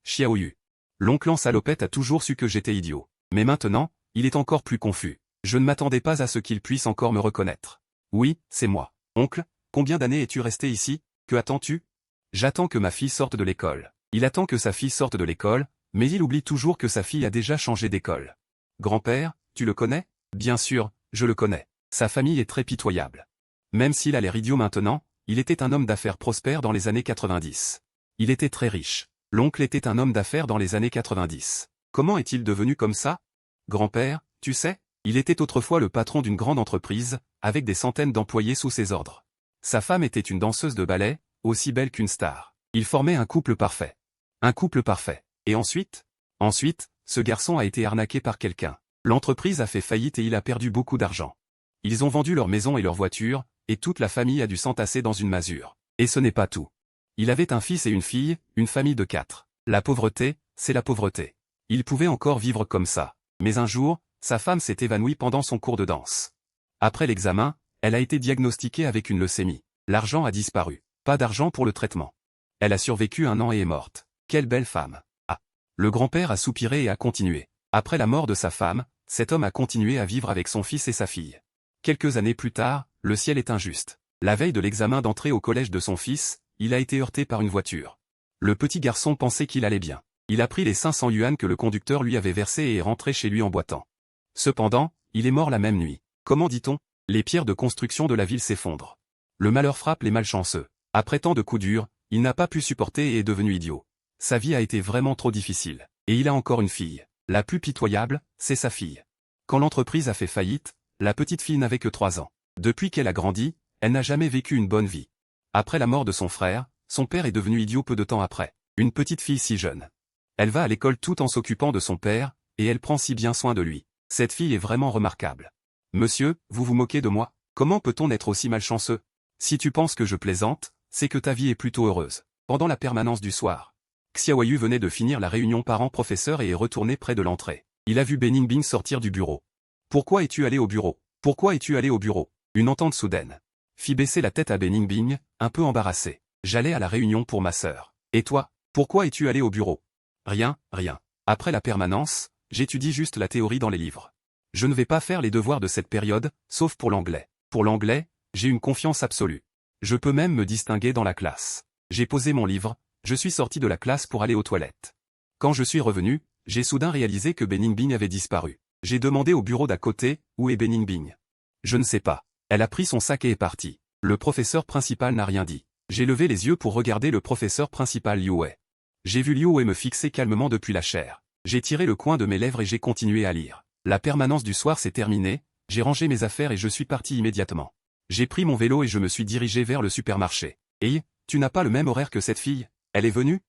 Xiaoyu. L'oncle en salopette a toujours su que j'étais idiot. Mais maintenant, il est encore plus confus. Je ne m'attendais pas à ce qu'il puisse encore me reconnaître. Oui, c'est moi. Oncle, combien d'années es-tu resté ici? Que attends-tu? J'attends que ma fille sorte de l'école. Il attend que sa fille sorte de l'école, mais il oublie toujours que sa fille a déjà changé d'école. Grand-père, tu le connais? Bien sûr, je le connais. Sa famille est très pitoyable. Même s'il a l'air idiot maintenant, il était un homme d'affaires prospère dans les années 90. Il était très riche. L'oncle était un homme d'affaires dans les années 90. Comment est-il devenu comme ça? Grand-père, tu sais, il était autrefois le patron d'une grande entreprise, avec des centaines d'employés sous ses ordres. Sa femme était une danseuse de ballet, aussi belle qu'une star. Ils formaient un couple parfait. Un couple parfait. Et ensuite? Ensuite, ce garçon a été arnaqué par quelqu'un. L'entreprise a fait faillite et il a perdu beaucoup d'argent. Ils ont vendu leur maison et leur voiture, et toute la famille a dû s'entasser dans une masure. Et ce n'est pas tout. Il avait un fils et une fille, une famille de 4. La pauvreté, c'est la pauvreté. Il pouvait encore vivre comme ça. Mais un jour, sa femme s'est évanouie pendant son cours de danse. Après l'examen, elle a été diagnostiquée avec une leucémie. L'argent a disparu. Pas d'argent pour le traitement. Elle a survécu 1 an et est morte. Quelle belle femme. Ah. Le grand-père a soupiré et a continué. Après la mort de sa femme, cet homme a continué à vivre avec son fils et sa fille. Quelques années plus tard, le ciel est injuste. La veille de l'examen d'entrée au collège de son fils, il a été heurté par une voiture. Le petit garçon pensait qu'il allait bien. Il a pris les 500 yuan que le conducteur lui avait versés et est rentré chez lui en boitant. Cependant, il est mort la même nuit. Comment dit-on? Les pierres de construction de la ville s'effondrent. Le malheur frappe les malchanceux. Après tant de coups durs, il n'a pas pu supporter et est devenu idiot. Sa vie a été vraiment trop difficile. Et il a encore une fille. La plus pitoyable, c'est sa fille. Quand l'entreprise a fait faillite, la petite fille n'avait que 3 ans. Depuis qu'elle a grandi, elle n'a jamais vécu une bonne vie. Après la mort de son frère, son père est devenu idiot peu de temps après. Une petite fille si jeune. Elle va à l'école tout en s'occupant de son père, et elle prend si bien soin de lui. Cette fille est vraiment remarquable. Monsieur, vous vous moquez de moi? Comment peut-on être aussi malchanceux? Si tu penses que je plaisante, c'est que ta vie est plutôt heureuse. Pendant la permanence du soir, Xiaoyu venait de finir la réunion parents-professeurs et est retourné près de l'entrée. Il a vu Beningbing sortir du bureau. Pourquoi es-tu allé au bureau? Pourquoi es-tu allé au bureau? Une entente soudaine fit baisser la tête à Beningbing, un peu embarrassé. J'allais à la réunion pour ma sœur. Et toi, pourquoi es-tu allé au bureau? Rien, rien. Après la permanence, j'étudie juste la théorie dans les livres. Je ne vais pas faire les devoirs de cette période, sauf pour l'anglais. Pour l'anglais, j'ai une confiance absolue. Je peux même me distinguer dans la classe. J'ai posé mon livre, je suis sorti de la classe pour aller aux toilettes. Quand je suis revenu, j'ai soudain réalisé que Beningbing avait disparu. J'ai demandé au bureau d'à côté, où est Beningbing? Je ne sais pas. Elle a pris son sac et est partie. Le professeur principal n'a rien dit. J'ai levé les yeux pour regarder le professeur principal Liu Wei. J'ai vu Liu Wei me fixer calmement depuis la chaire. J'ai tiré le coin de mes lèvres et j'ai continué à lire. La permanence du soir s'est terminée, j'ai rangé mes affaires et je suis parti immédiatement. J'ai pris mon vélo et je me suis dirigé vers le supermarché. Et, tu n'as pas le même horaire que cette fille? Elle est venue?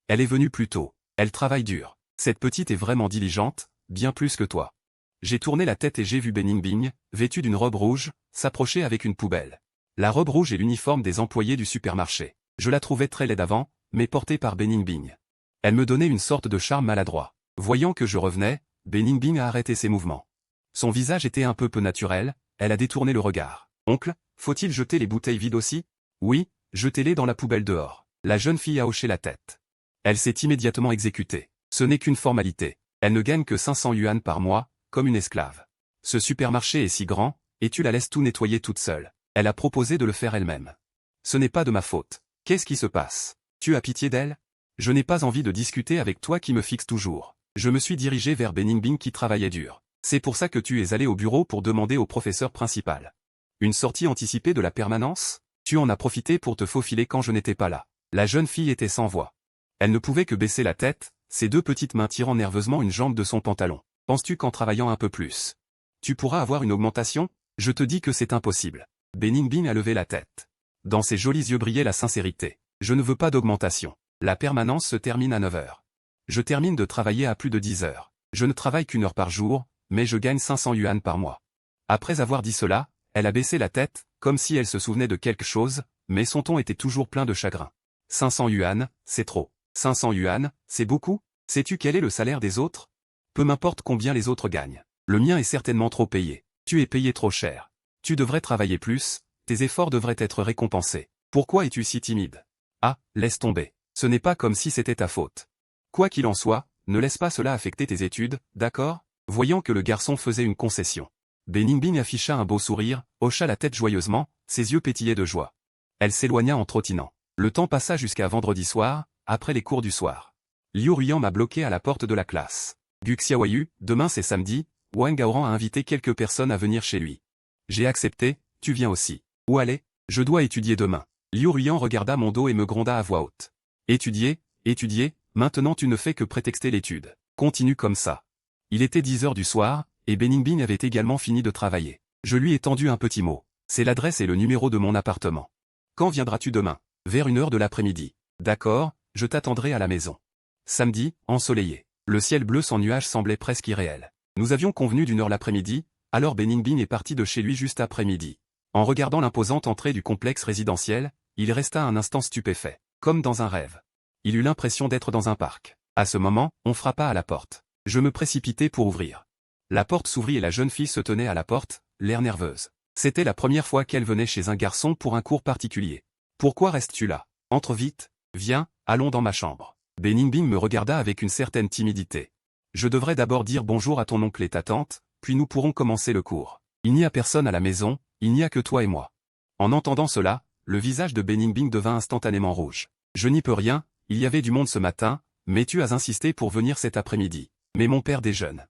Elle est venue plus tôt. Elle travaille dur. Cette petite est vraiment diligente, bien plus que toi. J'ai tourné la tête et j'ai vu Beningbing, vêtu d'une robe rouge, s'approcher avec une poubelle. La robe rouge est l'uniforme des employés du supermarché. Je la trouvais très laide avant, mais portée par Beningbing. Elle me donnait une sorte de charme maladroit. Voyant que je revenais, Beningbing a arrêté ses mouvements. Son visage était un peu naturel, elle a détourné le regard. Oncle, faut-il jeter les bouteilles vides aussi? Oui, jetez-les dans la poubelle dehors. La jeune fille a hoché la tête. Elle s'est immédiatement exécutée. Ce n'est qu'une formalité. Elle ne gagne que 500 yuan par mois, comme une esclave. Ce supermarché est si grand, et tu la laisses tout nettoyer toute seule. Elle a proposé de le faire elle-même. Ce n'est pas de ma faute. Qu'est-ce qui se passe? Tu as pitié d'elle? Je n'ai pas envie de discuter avec toi qui me fixe toujours. Je me suis dirigé vers Beningbing qui travaillait dur. C'est pour ça que tu es allé au bureau pour demander au professeur principal. Une sortie anticipée de la permanence? Tu en as profité pour te faufiler quand je n'étais pas là. La jeune fille était sans voix. Elle ne pouvait que baisser la tête, ses 2 petites mains tirant nerveusement une jambe de son pantalon. Penses-tu qu'en travaillant un peu plus, tu pourras avoir une augmentation? Je te dis que c'est impossible. Beningbing a levé la tête. Dans ses jolis yeux brillait la sincérité. Je ne veux pas d'augmentation. La permanence se termine à 9 heures. Je termine de travailler à plus de 10 heures. Je ne travaille qu'1 heure par jour, mais je gagne 500 yuan par mois. Après avoir dit cela, elle a baissé la tête, comme si elle se souvenait de quelque chose, mais son ton était toujours plein de chagrin. 500 yuan, c'est trop. 500 yuan, c'est beaucoup? Sais-tu quel est le salaire des autres? Peu m'importe combien les autres gagnent. Le mien est certainement trop payé. Tu es payé trop cher. Tu devrais travailler plus, tes efforts devraient être récompensés. Pourquoi es-tu si timide? Ah, laisse tomber. Ce n'est pas comme si c'était ta faute. Quoi qu'il en soit, ne laisse pas cela affecter tes études, d'accord? Voyant que le garçon faisait une concession. Beningbing afficha un beau sourire, hocha la tête joyeusement, ses yeux pétillaient de joie. Elle s'éloigna en trottinant. Le temps passa jusqu'à vendredi soir, après les cours du soir. Liu Ruyan m'a bloqué à la porte de la classe. Gu Xiaoyu, demain c'est samedi, Wang Gaoran a invité quelques personnes à venir chez lui. J'ai accepté, tu viens aussi. Où aller? Je dois étudier demain. Liu Ruyan regarda mon dos et me gronda à voix haute. Étudier, étudier, maintenant tu ne fais que prétexter l'étude. Continue comme ça. Il était 10 heures du soir, et Beningbing avait également fini de travailler. Je lui ai tendu un petit mot. C'est l'adresse et le numéro de mon appartement. Quand viendras-tu demain? Vers 1 heure de l'après-midi. D'accord, je t'attendrai à la maison. Samedi, ensoleillé. Le ciel bleu sans nuages semblait presque irréel. Nous avions convenu d'une heure l'après-midi, alors Beningbing est parti de chez lui juste après midi. En regardant l'imposante entrée du complexe résidentiel, il resta un instant stupéfait, comme dans un rêve. Il eut l'impression d'être dans un parc. À ce moment, on frappa à la porte. Je me précipitai pour ouvrir. La porte s'ouvrit et la jeune fille se tenait à la porte, l'air nerveuse. C'était la première fois qu'elle venait chez un garçon pour un cours particulier. « Pourquoi restes-tu là? Entre vite, viens, allons dans ma chambre. » Beningbing me regarda avec une certaine timidité. « Je devrais d'abord dire bonjour à ton oncle et ta tante, puis nous pourrons commencer le cours. Il n'y a personne à la maison, il n'y a que toi et moi. » En entendant cela, le visage de Beningbing devint instantanément rouge. « Je n'y peux rien, il y avait du monde ce matin, mais tu as insisté pour venir cet après-midi. Mais mon père déjeune. »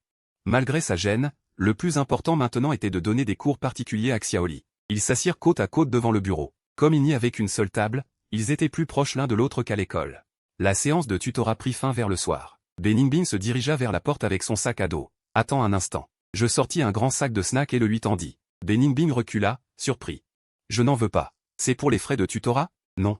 Malgré sa gêne, le plus important maintenant était de donner des cours particuliers à Xiaoli. Ils s'assirent côte à côte devant le bureau. Comme il n'y avait qu'une seule table, ils étaient plus proches l'un de l'autre qu'à l'école. La séance de tutorat prit fin vers le soir. Beningbing se dirigea vers la porte avec son sac à dos. « Attends un instant. » Je sortis un grand sac de snacks et le lui tendis. Beningbing recula, surpris. « Je n'en veux pas. C'est pour les frais de tutorat? Non. »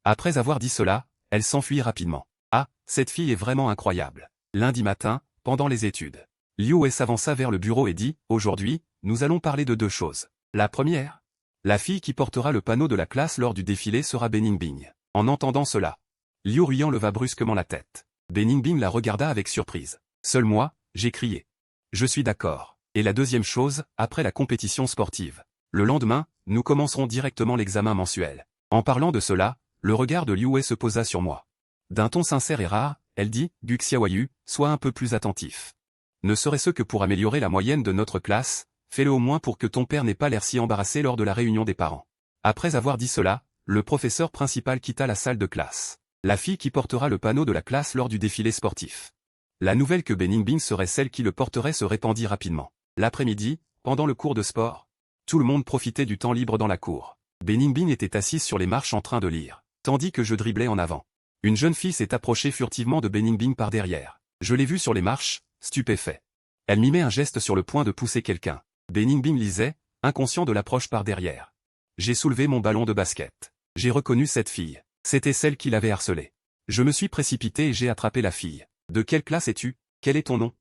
Après avoir dit cela, elle s'enfuit rapidement. « Ah, cette fille est vraiment incroyable. » Lundi matin, pendant les études. Liu Wei s'avança vers le bureau et dit, « Aujourd'hui, nous allons parler de deux choses. La première, la fille qui portera le panneau de la classe lors du défilé sera Beningbing. » En entendant cela, Liu Ruyan leva brusquement la tête. Beningbing la regarda avec surprise. « Seul moi, » j'ai crié. « Je suis d'accord. Et la deuxième chose, après la compétition sportive. Le lendemain, nous commencerons directement l'examen mensuel. » En parlant de cela, le regard de Liu Wei se posa sur moi. D'un ton sincère et rare, elle dit, « Gu Xiaoyu, sois un peu plus attentif. Ne serait-ce que pour améliorer la moyenne de notre classe, fais-le au moins pour que ton père n'ait pas l'air si embarrassé lors de la réunion des parents. » Après avoir dit cela, le professeur principal quitta la salle de classe. La fille qui portera le panneau de la classe lors du défilé sportif. La nouvelle que Beningbing serait celle qui le porterait se répandit rapidement. L'après-midi, pendant le cours de sport, tout le monde profitait du temps libre dans la cour. Beningbing était assise sur les marches en train de lire, tandis que je driblais en avant. Une jeune fille s'est approchée furtivement de Beningbing par derrière. Je l'ai vue sur les marches, stupéfait. Elle mimait un geste sur le point de pousser quelqu'un. Beningbing lisait, inconscient de l'approche par derrière. J'ai soulevé mon ballon de basket. J'ai reconnu cette fille. C'était celle qui l'avait harcelée. Je me suis précipité et j'ai attrapé la fille. De quelle classe es-tu? Quel est ton nom?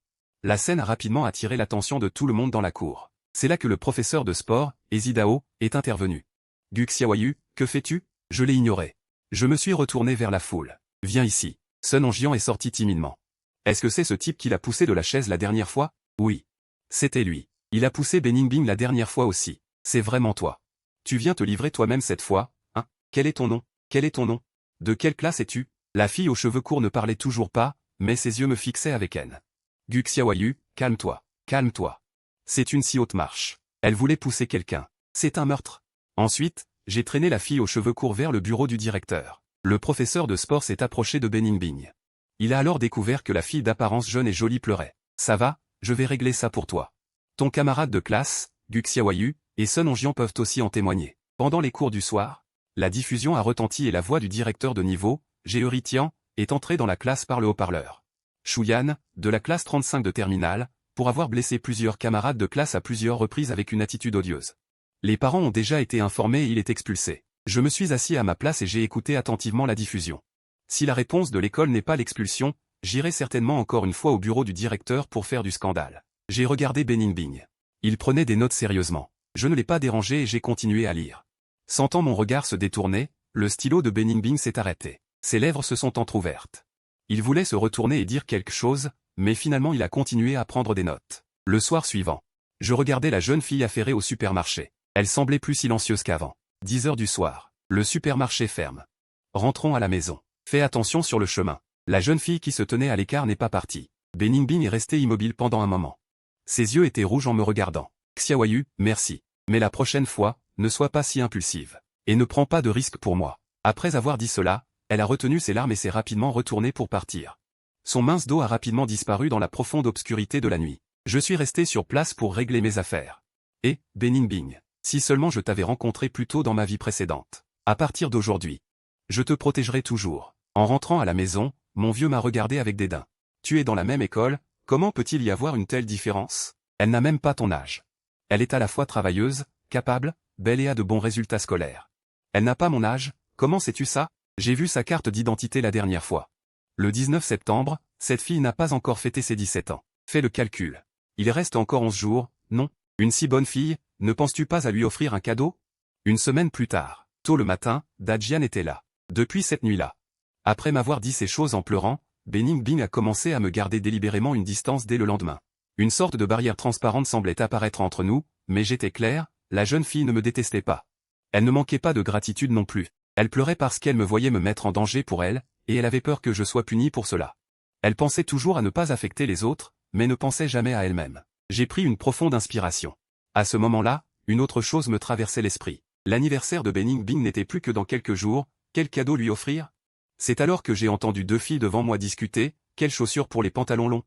La scène a rapidement attiré l'attention de tout le monde dans la cour. C'est là que le professeur de sport, Ezidao, est intervenu. Gu Xiaoyu, que fais-tu? Je l'ai ignoré. Je me suis retourné vers la foule. Viens ici. Sun Hongjian est sorti timidement. Est-ce que c'est ce type qui l'a poussé de la chaise la dernière fois? Oui. C'était lui. Il a poussé Beningbing la dernière fois aussi. C'est vraiment toi. Tu viens te livrer toi-même cette fois, hein? Quel est ton nom? Quel est ton nom? De quelle classe es-tu? La fille aux cheveux courts ne parlait toujours pas, mais ses yeux me fixaient avec haine. Gu Xiaoyu, calme-toi, calme-toi. C'est une si haute marche. Elle voulait pousser quelqu'un. C'est un meurtre. Ensuite, j'ai traîné la fille aux cheveux courts vers le bureau du directeur. Le professeur de sport s'est approché de Beningbing. Il a alors découvert que la fille d'apparence jeune et jolie pleurait. Ça va, je vais régler ça pour toi. Ton camarade de classe, Gu Xiaoyu, et Sun Hongjian peuvent aussi en témoigner. Pendant les cours du soir, la diffusion a retenti et la voix du directeur de niveau, Géuri Tian, est entrée dans la classe par le haut-parleur. Shuyan, de la classe 35 de terminale, pour avoir blessé plusieurs camarades de classe à plusieurs reprises avec une attitude odieuse. Les parents ont déjà été informés et il est expulsé. Je me suis assis à ma place et j'ai écouté attentivement la diffusion. Si la réponse de l'école n'est pas l'expulsion, j'irai certainement encore une fois au bureau du directeur pour faire du scandale. J'ai regardé Beningbing. Il prenait des notes sérieusement. Je ne l'ai pas dérangé et j'ai continué à lire. Sentant mon regard se détourner, le stylo de Beningbing s'est arrêté. Ses lèvres se sont entr'ouvertes. Il voulait se retourner et dire quelque chose, mais finalement il a continué à prendre des notes. Le soir suivant, je regardais la jeune fille affairée au supermarché. Elle semblait plus silencieuse qu'avant. 10 heures du soir. Le supermarché ferme. Rentrons à la maison. Fais attention sur le chemin. La jeune fille qui se tenait à l'écart n'est pas partie. Beningbing est resté immobile pendant un moment. Ses yeux étaient rouges en me regardant. Xiaoyu, merci. Mais la prochaine fois, ne sois pas si impulsive. Et ne prends pas de risques pour moi. Après avoir dit cela, elle a retenu ses larmes et s'est rapidement retournée pour partir. Son mince dos a rapidement disparu dans la profonde obscurité de la nuit. Je suis resté sur place pour régler mes affaires. Et, Beningbing, si seulement je t'avais rencontré plus tôt dans ma vie précédente. À partir d'aujourd'hui, je te protégerai toujours. En rentrant à la maison, mon vieux m'a regardé avec dédain. Tu es dans la même école, comment peut-il y avoir une telle différence? Elle n'a même pas ton âge. Elle est à la fois travailleuse, capable, belle et a de bons résultats scolaires. Elle n'a pas mon âge, comment sais-tu ça? J'ai vu sa carte d'identité la dernière fois. Le 19 septembre, cette fille n'a pas encore fêté ses 17 ans. Fais le calcul. Il reste encore 11 jours, non? Une si bonne fille, ne penses-tu pas à lui offrir un cadeau? Une semaine plus tard, tôt le matin, Dajian était là. Depuis cette nuit-là. Après m'avoir dit ces choses en pleurant, Bening a commencé à me garder délibérément une distance dès le lendemain. Une sorte de barrière transparente semblait apparaître entre nous, mais j'étais clair, la jeune fille ne me détestait pas. Elle ne manquait pas de gratitude non plus. Elle pleurait parce qu'elle me voyait me mettre en danger pour elle, et elle avait peur que je sois puni pour cela. Elle pensait toujours à ne pas affecter les autres, mais ne pensait jamais à elle-même. J'ai pris une profonde inspiration. À ce moment-là, une autre chose me traversait l'esprit. L'anniversaire de Bening n'était plus que dans quelques jours, quel cadeau lui offrir? C'est alors que j'ai entendu deux filles devant moi discuter, quelles chaussures pour les pantalons longs?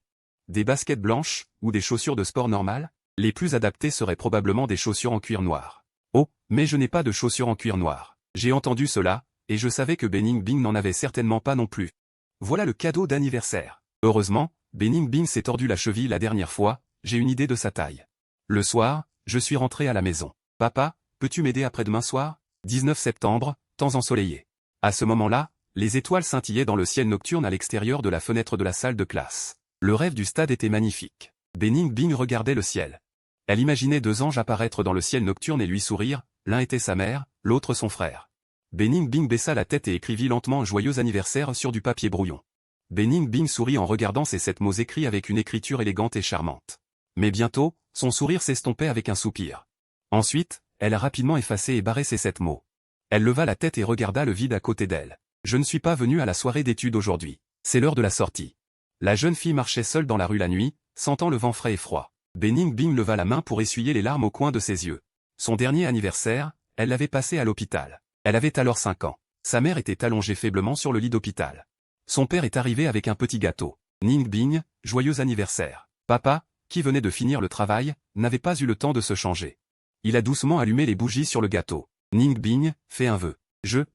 Des baskets blanches, ou des chaussures de sport normales? Les plus adaptées seraient probablement des chaussures en cuir noir. Oh, mais je n'ai pas de chaussures en cuir noir. J'ai entendu cela, et je savais que Bening n'en avait certainement pas non plus. Voilà le cadeau d'anniversaire. Heureusement, Bening s'est tordu la cheville la dernière fois, j'ai une idée de sa taille. Le soir, je suis rentré à la maison. Papa, peux-tu m'aider après-demain soir? 19 septembre, temps ensoleillé. À ce moment-là, les étoiles scintillaient dans le ciel nocturne à l'extérieur de la fenêtre de la salle de classe. Le rêve du stade était magnifique. Bening regardait le ciel. Elle imaginait deux anges apparaître dans le ciel nocturne et lui sourire, l'un était sa mère, l'autre son frère. Bening baissa la tête et écrivit lentement un joyeux anniversaire sur du papier brouillon. Bening sourit en regardant ces 7 mots écrits avec une écriture élégante et charmante. Mais bientôt, son sourire s'estompait avec un soupir. Ensuite, elle a rapidement effacé et barré ces 7 mots. Elle leva la tête et regarda le vide à côté d'elle. Je ne suis pas venue à la soirée d'études aujourd'hui. C'est l'heure de la sortie. La jeune fille marchait seule dans la rue la nuit, sentant le vent frais et froid. Bening leva la main pour essuyer les larmes au coin de ses yeux. Son dernier anniversaire, elle l'avait passé à l'hôpital. Elle avait alors 5 ans. Sa mère était allongée faiblement sur le lit d'hôpital. Son père est arrivé avec un petit gâteau. Ning, joyeux anniversaire. Papa, qui venait de finir le travail, n'avait pas eu le temps de se changer. Il a doucement allumé les bougies sur le gâteau. Ning, fais un vœu.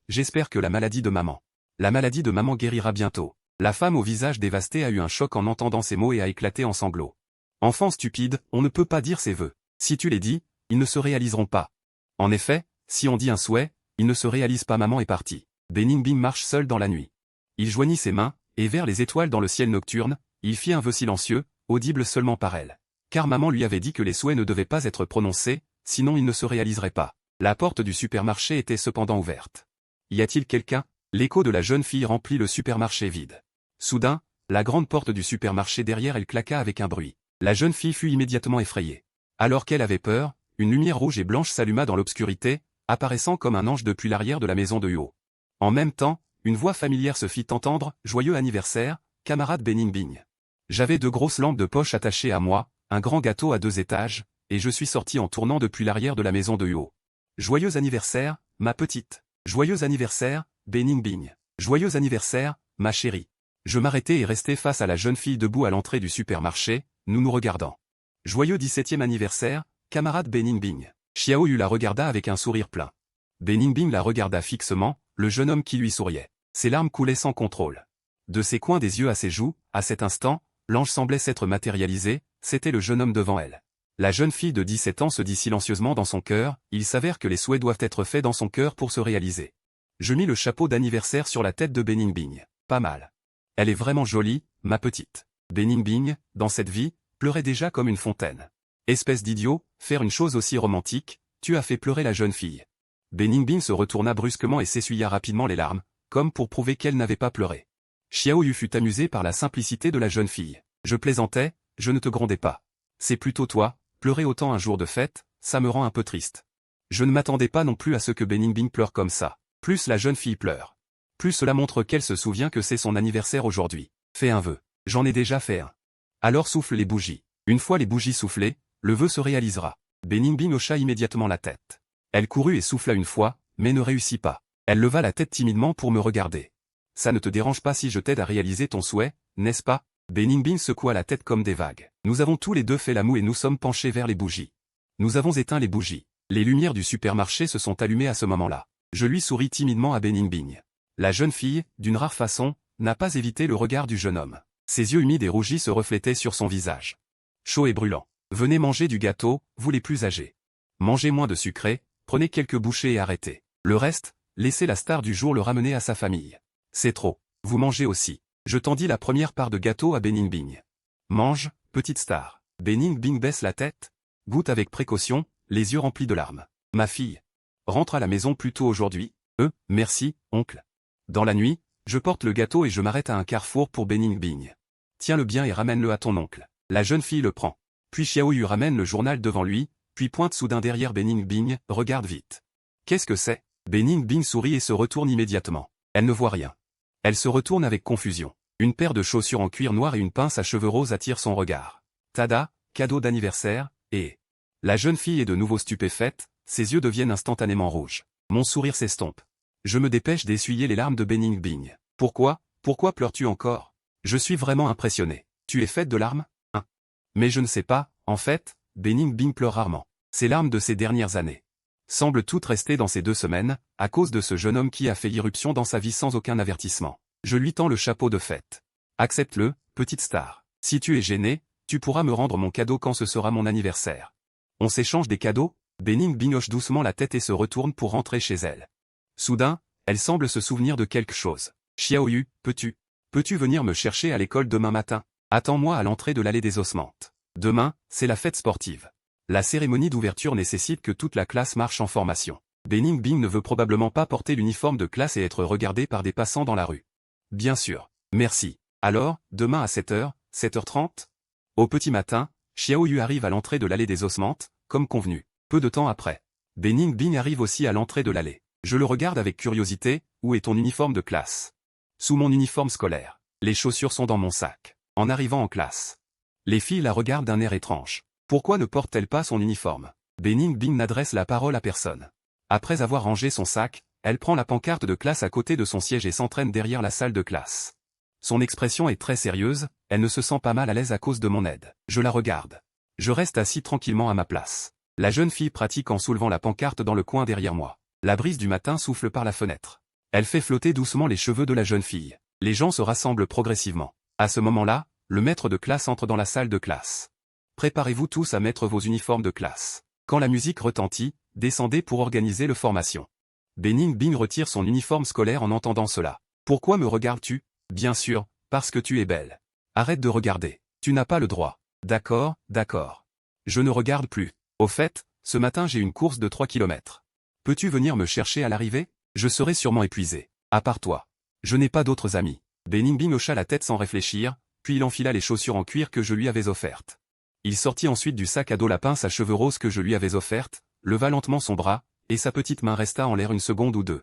J'espère que la maladie de maman guérira bientôt. La femme au visage dévasté a eu un choc en entendant ces mots et a éclaté en sanglots. Enfant stupide, on ne peut pas dire ses vœux. Si tu les dis, ils ne se réaliseront pas. En effet, si on dit un souhait, il ne se réalise pas. Maman est partie. Bening marche seul dans la nuit. Il joignit ses mains, et vers les étoiles dans le ciel nocturne, il fit un vœu silencieux, audible seulement par elle. Car maman lui avait dit que les souhaits ne devaient pas être prononcés, sinon ils ne se réaliseraient pas. La porte du supermarché était cependant ouverte. Y a-t-il quelqu'un? L'écho de la jeune fille remplit le supermarché vide. Soudain, la grande porte du supermarché derrière elle claqua avec un bruit. La jeune fille fut immédiatement effrayée. Alors qu'elle avait peur, une lumière rouge et blanche s'alluma dans l'obscurité, apparaissant comme un ange depuis l'arrière de la maison de haut. En même temps, une voix familière se fit entendre, « Joyeux anniversaire, camarade Bening. J'avais 2 grosses lampes de poche attachées à moi, un grand gâteau à 2 étages, et je suis sorti en tournant depuis l'arrière de la maison de haut. Joyeux anniversaire, ma petite. Joyeux anniversaire, Bening. Joyeux anniversaire, ma chérie. » Je m'arrêtai et restai face à la jeune fille debout à l'entrée du supermarché, nous regardant. Joyeux 17e anniversaire, camarade Bening. Xiao Yu la regarda avec un sourire plein. Bening la regarda fixement, le jeune homme qui lui souriait. Ses larmes coulaient sans contrôle. De ses coins des yeux à ses joues, à cet instant, l'ange semblait s'être matérialisé, c'était le jeune homme devant elle. La jeune fille de 17 ans se dit silencieusement dans son cœur, il s'avère que les souhaits doivent être faits dans son cœur pour se réaliser. Je mis le chapeau d'anniversaire sur la tête de Bening. Pas mal. Elle est vraiment jolie, ma petite. Bening, dans cette vie, pleurait déjà comme une fontaine. Espèce d'idiot, faire une chose aussi romantique, tu as fait pleurer la jeune fille. Bening se retourna brusquement et s'essuya rapidement les larmes, comme pour prouver qu'elle n'avait pas pleuré. Xiao Yu fut amusé par la simplicité de la jeune fille. Je plaisantais, je ne te grondais pas. C'est plutôt toi, pleurer autant un jour de fête, ça me rend un peu triste. Je ne m'attendais pas non plus à ce que Bening pleure comme ça. Plus la jeune fille pleure, plus cela montre qu'elle se souvient que c'est son anniversaire aujourd'hui. Fais un vœu. J'en ai déjà fait un. Alors souffle les bougies. Une fois les bougies soufflées, le vœu se réalisera. Bening hocha immédiatement la tête. Elle courut et souffla une fois, mais ne réussit pas. Elle leva la tête timidement pour me regarder. Ça ne te dérange pas si je t'aide à réaliser ton souhait, n'est-ce pas? Bening secoua la tête comme des vagues. Nous avons tous les deux fait la moue et nous sommes penchés vers les bougies. Nous avons éteint les bougies. Les lumières du supermarché se sont allumées à ce moment-là. Je lui souris timidement à Bening. La jeune fille, d'une rare façon, n'a pas évité le regard du jeune homme. Ses yeux humides et rougis se reflétaient sur son visage. Chaud et brûlant. Venez manger du gâteau, vous les plus âgés. Mangez moins de sucré, prenez quelques bouchées et arrêtez. Le reste, laisser la star du jour le ramener à sa famille. C'est trop. Vous mangez aussi. Je tendis la première part de gâteau à Bening-Bing. Mange, petite star. Bening-Bing baisse la tête, goûte avec précaution, les yeux remplis de larmes. Ma fille. Rentre à la maison plus tôt aujourd'hui. Merci, oncle. Dans la nuit, je porte le gâteau et je m'arrête à un carrefour pour Bening-Bing. Tiens-le bien et ramène-le à ton oncle. La jeune fille le prend. Puis Xiao Yu ramène le journal devant lui, puis pointe soudain derrière Bening-Bing, regarde vite. Qu'est-ce que c'est? Bening-Bing sourit et se retourne immédiatement. Elle ne voit rien. Elle se retourne avec confusion. Une paire de chaussures en cuir noir et une pince à cheveux roses attirent son regard. Tada, cadeau d'anniversaire, et... La jeune fille est de nouveau stupéfaite, ses yeux deviennent instantanément rouges. Mon sourire s'estompe. Je me dépêche d'essuyer les larmes de Bening-Bing. Pourquoi pleures-tu encore? Je suis vraiment impressionné. Tu es faite de larmes? Mais je ne sais pas, en fait, Bening-Bing pleure rarement. Ses larmes de ces dernières années semblent toutes rester dans ces 2 semaines, à cause de ce jeune homme qui a fait irruption dans sa vie sans aucun avertissement. Je lui tends le chapeau de fête. Accepte-le, petite star. Si tu es gêné, tu pourras me rendre mon cadeau quand ce sera mon anniversaire. On s'échange des cadeaux? Bening-Bing hoche doucement la tête et se retourne pour rentrer chez elle. Soudain, elle semble se souvenir de quelque chose. Xiao Yu, peux-tu venir me chercher à l'école demain matin? Attends-moi à l'entrée de l'allée des ossementes. Demain, c'est la fête sportive. La cérémonie d'ouverture nécessite que toute la classe marche en formation. Bening-Bing ne veut probablement pas porter l'uniforme de classe et être regardé par des passants dans la rue. Bien sûr. Merci. Alors, demain à 7h, 7h30? Au petit matin, Xiao Yu arrive à l'entrée de l'allée des ossementes, comme convenu. Peu de temps après, Bening-Bing arrive aussi à l'entrée de l'allée. Je le regarde avec curiosité. Où est ton uniforme de classe? Sous mon uniforme scolaire. Les chaussures sont dans mon sac. En arrivant en classe, les filles la regardent d'un air étrange. Pourquoi ne porte-t-elle pas son uniforme? Bening-Bing n'adresse la parole à personne. Après avoir rangé son sac, elle prend la pancarte de classe à côté de son siège et s'entraîne derrière la salle de classe. Son expression est très sérieuse, elle ne se sent pas mal à l'aise à cause de mon aide. Je la regarde. Je reste assis tranquillement à ma place. La jeune fille pratique en soulevant la pancarte dans le coin derrière moi. La brise du matin souffle par la fenêtre. Elle fait flotter doucement les cheveux de la jeune fille. Les gens se rassemblent progressivement. À ce moment-là, le maître de classe entre dans la salle de classe. Préparez-vous tous à mettre vos uniformes de classe. Quand la musique retentit, descendez pour organiser le formation. Bening-Bing retire son uniforme scolaire en entendant cela. Pourquoi me regardes-tu? Bien sûr, parce que tu es belle. Arrête de regarder. Tu n'as pas le droit. D'accord. Je ne regarde plus. Au fait, ce matin j'ai une course de 3 km. Peux-tu venir me chercher à l'arrivée? Je serai sûrement épuisé. À part toi. Je n'ai pas d'autres amis. Bening-Bing hocha la tête sans réfléchir, puis il enfila les chaussures en cuir que je lui avais offertes. Il sortit ensuite du sac à dos la pince à cheveux roses que je lui avais offerte, leva lentement son bras, et sa petite main resta en l'air une seconde ou deux.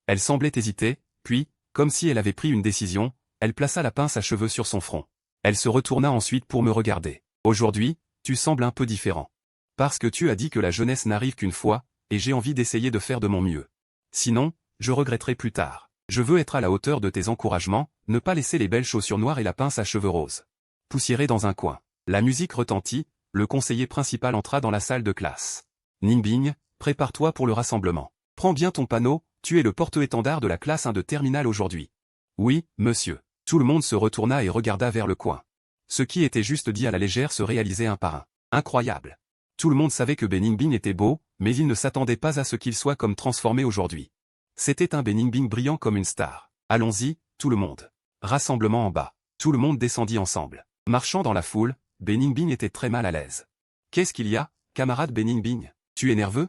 Elle semblait hésiter, puis, comme si elle avait pris une décision, elle plaça la pince à cheveux sur son front. Elle se retourna ensuite pour me regarder. Aujourd'hui, tu sembles un peu différent. Parce que tu as dit que la jeunesse n'arrive qu'une fois, et j'ai envie d'essayer de faire de mon mieux. Sinon, je regretterai plus tard. Je veux être à la hauteur de tes encouragements, ne pas laisser les belles chaussures noires et la pince à cheveux roses. Poussiéré dans un coin. La musique retentit, le conseiller principal entra dans la salle de classe. Ning-Bing, prépare-toi pour le rassemblement. Prends bien ton panneau, tu es le porte-étendard de la classe 1 de terminale aujourd'hui. Oui, monsieur. Tout le monde se retourna et regarda vers le coin. Ce qui était juste dit à la légère se réalisait un par un. Incroyable. Tout le monde savait que Bening-Bing était beau, mais il ne s'attendait pas à ce qu'il soit comme transformé aujourd'hui. C'était un Bening-Bing brillant comme une star. Allons-y, tout le monde. Rassemblement en bas. Tout le monde descendit ensemble. Marchant dans la foule, Bening-Bing était très mal à l'aise. Qu'est-ce qu'il y a, camarade Bening-Bing? Tu es nerveux?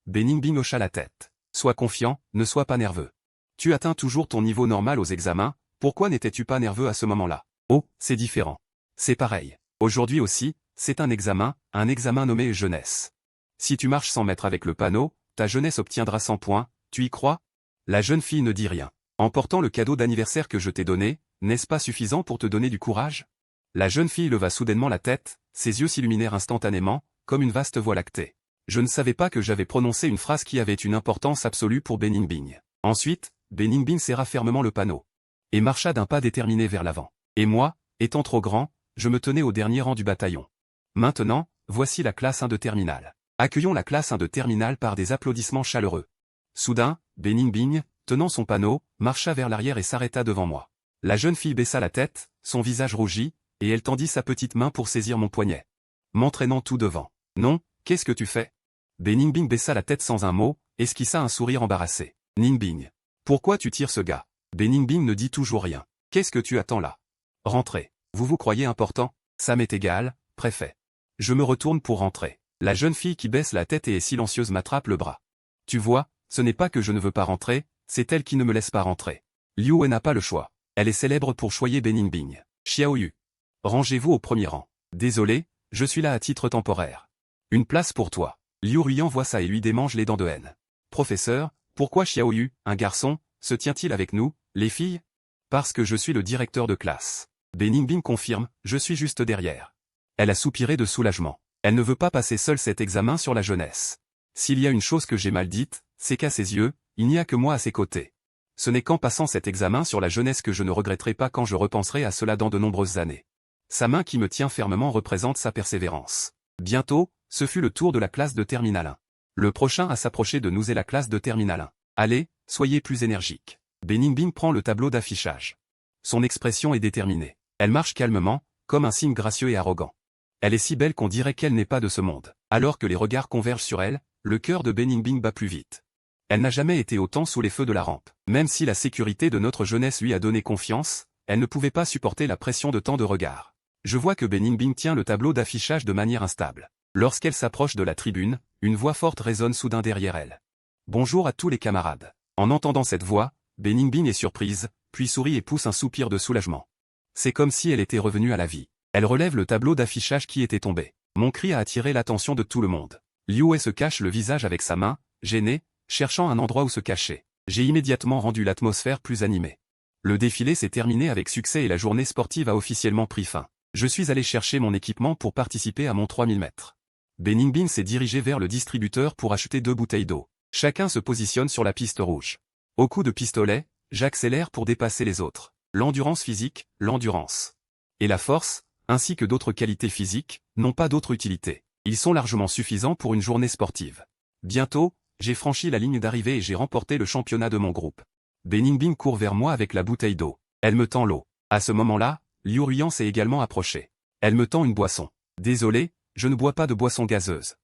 Bening-Bing hocha la tête. Sois confiant, ne sois pas nerveux. Tu atteins toujours ton niveau normal aux examens, pourquoi n'étais-tu pas nerveux à ce moment-là? Oh, c'est différent. C'est pareil. Aujourd'hui aussi, c'est un examen nommé jeunesse. Si tu marches sans mettre avec le panneau, ta jeunesse obtiendra 100 points, tu y crois? La jeune fille ne dit rien. En portant le cadeau d'anniversaire que je t'ai donné, n'est-ce pas suffisant pour te donner du courage? La jeune fille leva soudainement la tête, ses yeux s'illuminèrent instantanément, comme une vaste voie lactée. Je ne savais pas que j'avais prononcé une phrase qui avait une importance absolue pour Bening-Bing. Ensuite, Bening-Bing serra fermement le panneau. Et marcha d'un pas déterminé vers l'avant. Et moi, étant trop grand, je me tenais au dernier rang du bataillon. Maintenant, voici la classe 1 de terminale. Accueillons la classe 1 de terminale par des applaudissements chaleureux. Soudain, Bening-Bing, tenant son panneau, marcha vers l'arrière et s'arrêta devant moi. La jeune fille baissa la tête, son visage rougit, et elle tendit sa petite main pour saisir mon poignet. M'entraînant tout devant. Non, qu'est-ce que tu fais? Bening-Bing baissa la tête sans un mot, esquissa un sourire embarrassé. Ninbing. Pourquoi tu tires ce gars? Beningbing ne dit toujours rien. Qu'est-ce que tu attends là? Rentrez. Vous vous croyez important? Ça m'est égal, préfet. Je me retourne pour rentrer. La jeune fille qui baisse la tête et est silencieuse m'attrape le bras. Tu vois, ce n'est pas que je ne veux pas rentrer, c'est elle qui ne me laisse pas rentrer. Liu Wei n'a pas le choix. Elle est célèbre pour choyer Beningbing. Xiao Yu. Rangez-vous au premier rang. Désolé, je suis là à titre temporaire. Une place pour toi. Liu Ruyan voit ça et lui démange les dents de haine. Professeur, pourquoi Xiao Yu, un garçon, se tient-il avec nous, les filles? Parce que je suis le directeur de classe. Beningbing confirme, je suis juste derrière. Elle a soupiré de soulagement. Elle ne veut pas passer seule cet examen sur la jeunesse. S'il y a une chose que j'ai mal dite, c'est qu'à ses yeux, il n'y a que moi à ses côtés. Ce n'est qu'en passant cet examen sur la jeunesse que je ne regretterai pas quand je repenserai à cela dans de nombreuses années. Sa main qui me tient fermement représente sa persévérance. Bientôt, ce fut le tour de la classe de Terminal 1. Le prochain à s'approcher de nous est la classe de Terminal 1. Allez, soyez plus énergique. Beningbing prend le tableau d'affichage. Son expression est déterminée. Elle marche calmement, comme un signe gracieux et arrogant. Elle est si belle qu'on dirait qu'elle n'est pas de ce monde. Alors que les regards convergent sur elle, le cœur de Beningbing bat plus vite. Elle n'a jamais été autant sous les feux de la rampe. Même si la sécurité de notre jeunesse lui a donné confiance, elle ne pouvait pas supporter la pression de tant de regards. Je vois que Beningbing tient le tableau d'affichage de manière instable. Lorsqu'elle s'approche de la tribune, une voix forte résonne soudain derrière elle. Bonjour à tous les camarades. En entendant cette voix, Beningbing est surprise, puis sourit et pousse un soupir de soulagement. C'est comme si elle était revenue à la vie. Elle relève le tableau d'affichage qui était tombé. Mon cri a attiré l'attention de tout le monde. Liu Wei se cache le visage avec sa main, gêné, cherchant un endroit où se cacher. J'ai immédiatement rendu l'atmosphère plus animée. Le défilé s'est terminé avec succès et la journée sportive a officiellement pris fin. Je suis allé chercher mon équipement pour participer à mon 3000 mètres. Beningbing s'est dirigé vers le distributeur pour acheter 2 bouteilles d'eau. Chacun se positionne sur la piste rouge. Au coup de pistolet, j'accélère pour dépasser les autres. L'endurance physique, l'endurance. Et la force, ainsi que d'autres qualités physiques, n'ont pas d'autre utilité. Ils sont largement suffisants pour une journée sportive. Bientôt, j'ai franchi la ligne d'arrivée et j'ai remporté le championnat de mon groupe. Beningbing court vers moi avec la bouteille d'eau. Elle me tend l'eau. À ce moment-là, Liu Ruyan s'est également approchée. Elle me tend une boisson. Désolé, je ne bois pas de boisson gazeuse.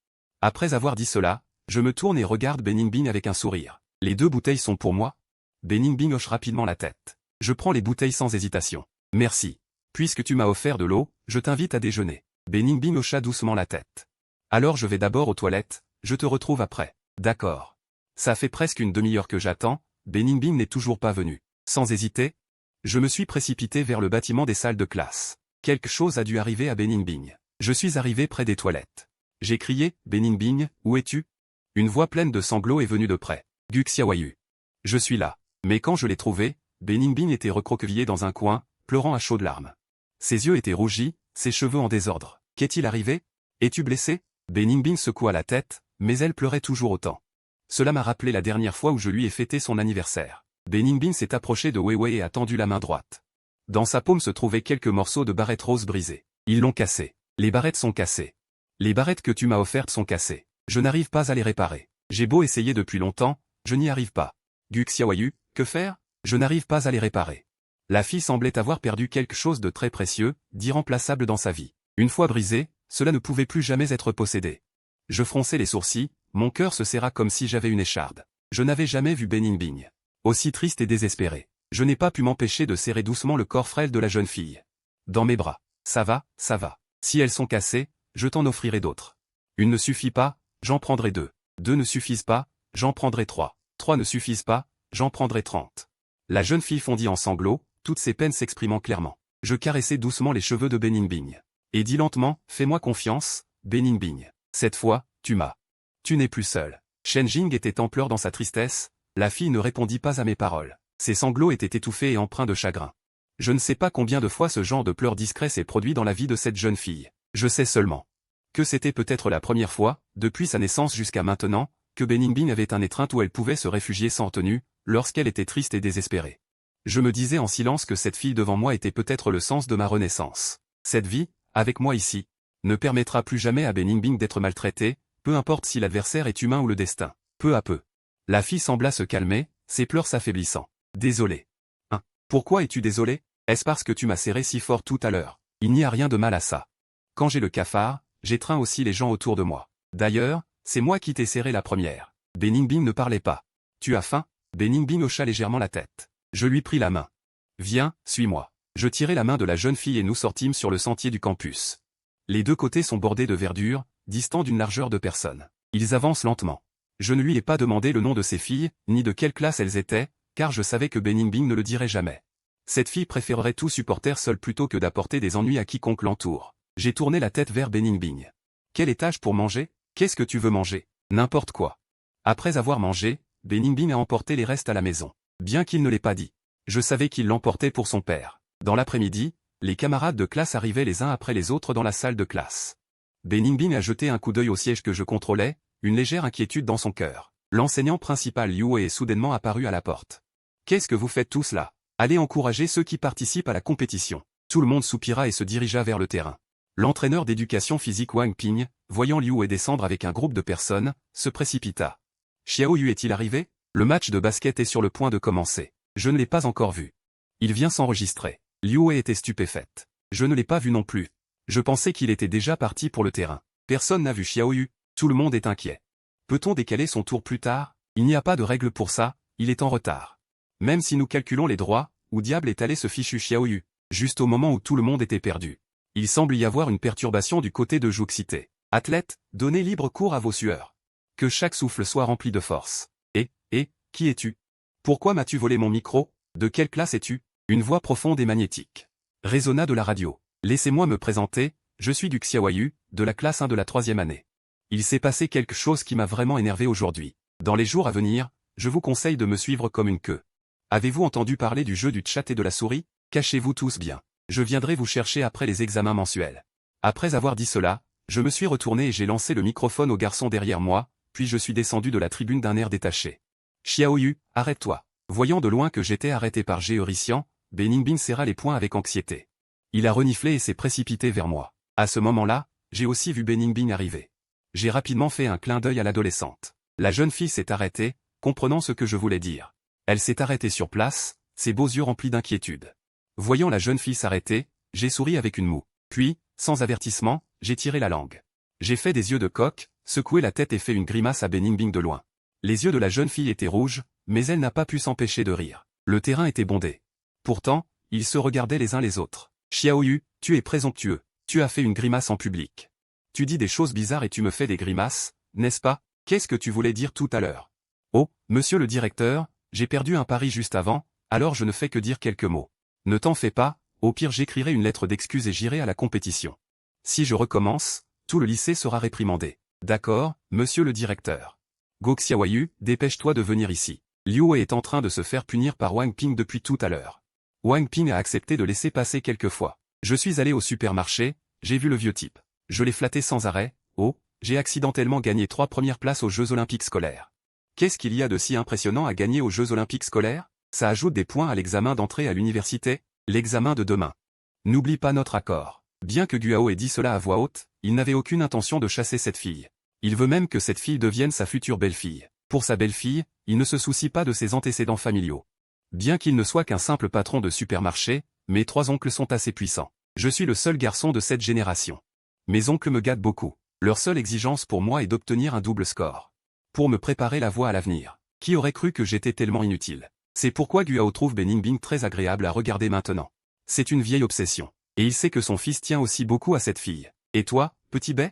Après avoir dit cela, je me tourne et regarde Beningbing avec un sourire. Les 2 bouteilles sont pour moi? Beningbing hoche rapidement la tête. Je prends les bouteilles sans hésitation. Merci. Puisque tu m'as offert de l'eau, je t'invite à déjeuner. Beningbing hocha doucement la tête. Alors je vais d'abord aux toilettes, je te retrouve après. D'accord. Ça fait presque une demi-heure que j'attends, Beningbing n'est toujours pas venu. Sans hésiter, je me suis précipité vers le bâtiment des salles de classe. Quelque chose a dû arriver à Beningbing. Je suis arrivé près des toilettes. J'ai crié, Beningbing, où es-tu? Une voix pleine de sanglots est venue de près. Gu Xiaoyu. Je suis là. Mais quand je l'ai trouvé, Beningbing était recroquevillé dans un coin, pleurant à chaudes larmes. Ses yeux étaient rougis, ses cheveux en désordre. Qu'est-il arrivé? Es-tu blessé? Beningbing secoua la tête, mais elle pleurait toujours autant. Cela m'a rappelé la dernière fois où je lui ai fêté son anniversaire. Beningbing s'est approché de Wei Wei et a tendu la main droite. Dans sa paume se trouvaient quelques morceaux de barrettes roses brisées. Ils l'ont cassé. Les barrettes sont cassées. Les barrettes que tu m'as offertes sont cassées. Je n'arrive pas à les réparer. J'ai beau essayer depuis longtemps, je n'y arrive pas. Gu Xiaoyu, que faire? Je n'arrive pas à les réparer. La fille semblait avoir perdu quelque chose de très précieux, d'irremplaçable dans sa vie. Une fois brisé, cela ne pouvait plus jamais être possédé. Je fronçai les sourcils, mon cœur se serra comme si j'avais une écharde. Je n'avais jamais vu Beningbing aussi triste et désespéré. Je n'ai pas pu m'empêcher de serrer doucement le corps frêle de la jeune fille. Dans mes bras. Ça va, ça va. Si elles sont cassées, je t'en offrirai d'autres. Une ne suffit pas, j'en prendrai 2. 2 ne suffisent pas, j'en prendrai 3. 3 ne suffisent pas, j'en prendrai 30. La jeune fille fondit en sanglots, toutes ses peines s'exprimant clairement. Je caressai doucement les cheveux de Beningbing. Et dis lentement, fais-moi confiance, Beningbing. Cette fois, tu m'as. Tu n'es plus seul. Shen Jing était en pleurs dans sa tristesse, la fille ne répondit pas à mes paroles. Ses sanglots étaient étouffés et empreints de chagrin. Je ne sais pas combien de fois ce genre de pleurs discrets s'est produit dans la vie de cette jeune fille. Je sais seulement que c'était peut-être la première fois, depuis sa naissance jusqu'à maintenant, que Beningbing avait un étreinte où elle pouvait se réfugier sans tenue, lorsqu'elle était triste et désespérée. Je me disais en silence que cette fille devant moi était peut-être le sens de ma renaissance. Cette vie, avec moi ici, ne permettra plus jamais à Beningbing d'être maltraitée, peu importe si l'adversaire est humain ou le destin. Peu à peu. La fille sembla se calmer, ses pleurs s'affaiblissant. Désolé. Hein? Pourquoi es-tu désolé? Est-ce parce que tu m'as serré si fort tout à l'heure? Il n'y a rien de mal à ça. Quand j'ai le cafard, j'étreins aussi les gens autour de moi. D'ailleurs, c'est moi qui t'ai serré la première. Beningbing ne parlait pas. Tu as faim? Beningbing hocha légèrement la tête. Je lui pris la main. Viens, suis-moi. Je tirai la main de la jeune fille et nous sortîmes sur le sentier du campus. Les deux côtés sont bordés de verdure, distants d'une largeur de personnes. Ils avancent lentement. Je ne lui ai pas demandé le nom de ces filles, ni de quelle classe elles étaient, car je savais que Beningbing ne le dirait jamais. Cette fille préférerait tout supporter seule plutôt que d'apporter des ennuis à quiconque l'entoure. J'ai tourné la tête vers Beningbing. Quel étage pour manger? Qu'est-ce que tu veux manger? N'importe quoi. Après avoir mangé, Beningbing a emporté les restes à la maison. Bien qu'il ne l'ait pas dit. Je savais qu'il l'emportait pour son père. Dans l'après-midi, les camarades de classe arrivaient les uns après les autres dans la salle de classe. Beningbing a jeté un coup d'œil au siège que je contrôlais, une légère inquiétude dans son cœur. L'enseignant principal Liu est soudainement apparu à la porte. Qu'est-ce que vous faites tous là? Allez encourager ceux qui participent à la compétition. Tout le monde soupira et se dirigea vers le terrain. L'entraîneur d'éducation physique Wang Ping, voyant Liu descendre avec un groupe de personnes, se précipita. Xiao Yu est-il arrivé? Le match de basket est sur le point de commencer. Je ne l'ai pas encore vu. Il vient s'enregistrer. Liu était stupéfaite. Je ne l'ai pas vu non plus. Je pensais qu'il était déjà parti pour le terrain. Personne n'a vu Xiao Yu. Tout le monde est inquiet. Peut-on décaler son tour plus tard? Il n'y a pas de règle pour ça, il est en retard. Même si nous calculons les droits, où diable est allé ce fichu Xiao Yu? Juste au moment où tout le monde était perdu. Il semble y avoir une perturbation du côté de Jouxité. Athlète, donnez libre cours à vos sueurs. Que chaque souffle soit rempli de force. Qui es-tu? Pourquoi m'as-tu volé mon micro? De quelle classe es-tu? Une voix profonde et magnétique résonna de la radio. Laissez-moi me présenter, je suis du Xiaoyu, de la classe 1 de la 3e année. Il s'est passé quelque chose qui m'a vraiment énervé aujourd'hui. Dans les jours à venir, je vous conseille de me suivre comme une queue. Avez-vous entendu parler du jeu du chat et de la souris? Cachez-vous tous bien. Je viendrai vous chercher après les examens mensuels. Après avoir dit cela, je me suis retourné et j'ai lancé le microphone au garçon derrière moi, puis je suis descendu de la tribune d'un air détaché. Xiaoyu, arrête-toi. Voyant de loin que j'étais arrêté par Géorician, Beningbing serra les poings avec anxiété. Il a reniflé et s'est précipité vers moi. À ce moment-là, j'ai aussi vu Beningbing arriver. J'ai rapidement fait un clin d'œil à l'adolescente. La jeune fille s'est arrêtée, comprenant ce que je voulais dire. Elle s'est arrêtée sur place, ses beaux yeux remplis d'inquiétude. Voyant la jeune fille s'arrêter, j'ai souri avec une moue. Puis, sans avertissement, j'ai tiré la langue. J'ai fait des yeux de coq, secoué la tête et fait une grimace à Beningbing de loin. Les yeux de la jeune fille étaient rouges, mais elle n'a pas pu s'empêcher de rire. Le terrain était bondé. Pourtant, ils se regardaient les uns les autres. Xiaoyu, tu es présomptueux. Tu as fait une grimace en public. Tu dis des choses bizarres et tu me fais des grimaces, n'est-ce pas? Qu'est-ce que tu voulais dire tout à l'heure? Oh, monsieur le directeur, j'ai perdu un pari juste avant, alors je ne fais que dire quelques mots. Ne t'en fais pas, au pire j'écrirai une lettre d'excuse et j'irai à la compétition. Si je recommence, tout le lycée sera réprimandé. D'accord, monsieur le directeur. Go Xiaoyu, dépêche-toi de venir ici. Liu est en train de se faire punir par Wang Ping depuis tout à l'heure. Wang Ping a accepté de laisser passer quelques fois. Je suis allé au supermarché, j'ai vu le vieux type. Je l'ai flatté sans arrêt. Oh, j'ai accidentellement gagné 3 premières places aux Jeux Olympiques scolaires. Qu'est-ce qu'il y a de si impressionnant à gagner aux Jeux Olympiques scolaires? Ça ajoute des points à l'examen d'entrée à l'université, l'examen de demain. N'oublie pas notre accord. Bien que Guao ait dit cela à voix haute, il n'avait aucune intention de chasser cette fille. Il veut même que cette fille devienne sa future belle-fille. Pour sa belle-fille, il ne se soucie pas de ses antécédents familiaux. Bien qu'il ne soit qu'un simple patron de supermarché, mes 3 oncles sont assez puissants. Je suis le seul garçon de cette génération. Mes oncles me gâtent beaucoup. Leur seule exigence pour moi est d'obtenir un double score. Pour me préparer la voie à l'avenir. Qui aurait cru que j'étais tellement inutile? C'est pourquoi Guao trouve Beningbing très agréable à regarder maintenant. C'est une vieille obsession. Et il sait que son fils tient aussi beaucoup à cette fille. Et toi, petit Bai?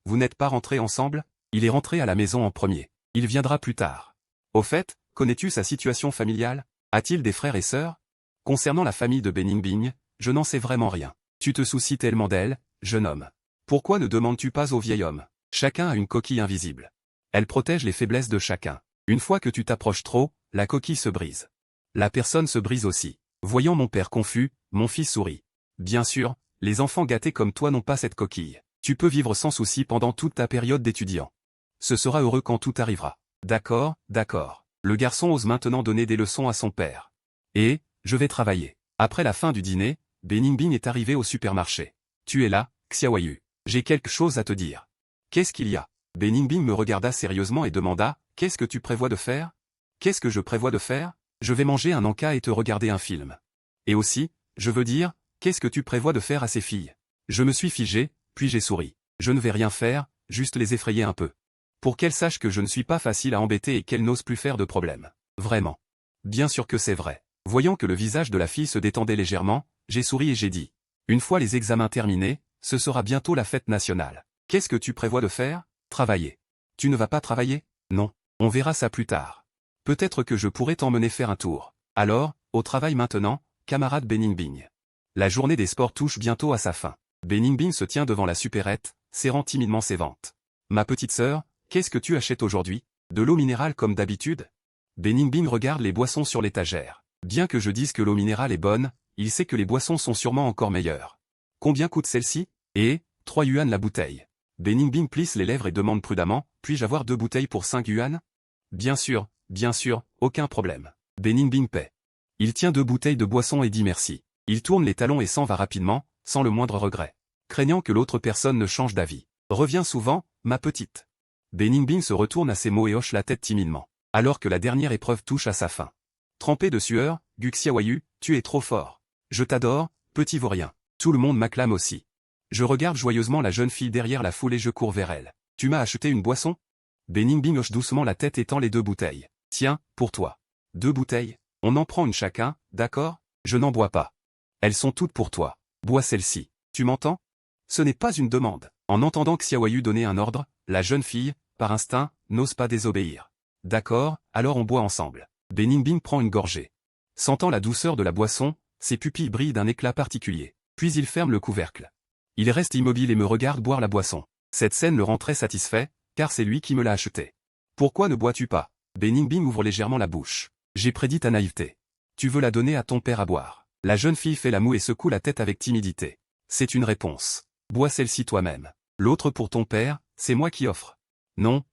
Vous n'êtes pas rentrés ensemble? Il est rentré à la maison en premier. Il viendra plus tard. Au fait, connais-tu sa situation familiale? A-t-il des frères et sœurs? Concernant la famille de Beningbing, je n'en sais vraiment rien. Tu te soucies tellement d'elle, jeune homme. Pourquoi ne demandes-tu pas au vieil homme? Chacun a une coquille invisible. Elle protège les faiblesses de chacun. Une fois que tu t'approches trop, la coquille se brise. La personne se brise aussi. Voyant mon père confus, mon fils sourit. Bien sûr, les enfants gâtés comme toi n'ont pas cette coquille. Tu peux vivre sans souci pendant toute ta période d'étudiant. Ce sera heureux quand tout arrivera. D'accord, d'accord. Le garçon ose maintenant donner des leçons à son père. Et, je vais travailler. Après la fin du dîner, Beningbing est arrivé au supermarché. Tu es là, Xiaoyu. J'ai quelque chose à te dire. Qu'est-ce qu'il y a? Beningbing me regarda sérieusement et demanda, qu'est-ce que tu prévois de faire? Qu'est-ce que je prévois de faire? Je vais manger un encas et te regarder un film. Et aussi, je veux dire, qu'est-ce que tu prévois de faire à ces filles? Je me suis figé, puis j'ai souri. Je ne vais rien faire, juste les effrayer un peu. Pour qu'elles sachent que je ne suis pas facile à embêter et qu'elles n'osent plus faire de problème. Vraiment. Bien sûr que c'est vrai. Voyant que le visage de la fille se détendait légèrement, j'ai souri et j'ai dit. Une fois les examens terminés, ce sera bientôt la fête nationale. Qu'est-ce que tu prévois de faire? Travailler. Tu ne vas pas travailler? Non. On verra ça plus tard. Peut-être que je pourrais t'emmener faire un tour. Alors, au travail maintenant, camarade Beningbing. La journée des sports touche bientôt à sa fin. Beningbing se tient devant la supérette, serrant timidement ses ventes. Ma petite sœur, qu'est-ce que tu achètes aujourd'hui? De l'eau minérale comme d'habitude? Beningbing regarde les boissons sur l'étagère. Bien que je dise que l'eau minérale est bonne, il sait que les boissons sont sûrement encore meilleures. Combien coûte celle-ci? 3 yuan la bouteille. Beningbing plisse les lèvres et demande prudemment, puis-je avoir 2 bouteilles pour 5 yuan? Bien sûr, aucun problème. Beningbing paie. Il tient 2 bouteilles de boisson et dit merci. Il tourne les talons et s'en va rapidement, sans le moindre regret. Craignant que l'autre personne ne change d'avis. Reviens souvent, ma petite. Beningbing se retourne à ses mots et hoche la tête timidement. Alors que la dernière épreuve touche à sa fin. Trempé de sueur, Gu Xiaoyu, tu es trop fort. Je t'adore, petit vaurien. Tout le monde m'acclame aussi. Je regarde joyeusement la jeune fille derrière la foule et je cours vers elle. Tu m'as acheté une boisson? Beningbing hoche doucement la tête et tend les 2 bouteilles. Tiens, pour toi. 2 bouteilles? On en prend une chacun, d'accord? Je n'en bois pas. Elles sont toutes pour toi. Bois celle-ci. Tu m'entends? Ce n'est pas une demande. En entendant Xiaoyu donner un ordre, la jeune fille, par instinct, n'ose pas désobéir. D'accord, alors on boit ensemble. Beningbing prend une gorgée. Sentant la douceur de la boisson, ses pupilles brillent d'un éclat particulier. Puis il ferme le couvercle. Il reste immobile et me regarde boire la boisson. Cette scène le rend très satisfait, car c'est lui qui me l'a acheté. Pourquoi ne bois-tu pas? Beningbing ouvre légèrement la bouche. J'ai prédit ta naïveté. Tu veux la donner à ton père à boire. La jeune fille fait la moue et secoue la tête avec timidité. C'est une réponse. Bois celle-ci toi-même. L'autre pour ton père, c'est moi qui offre. Non,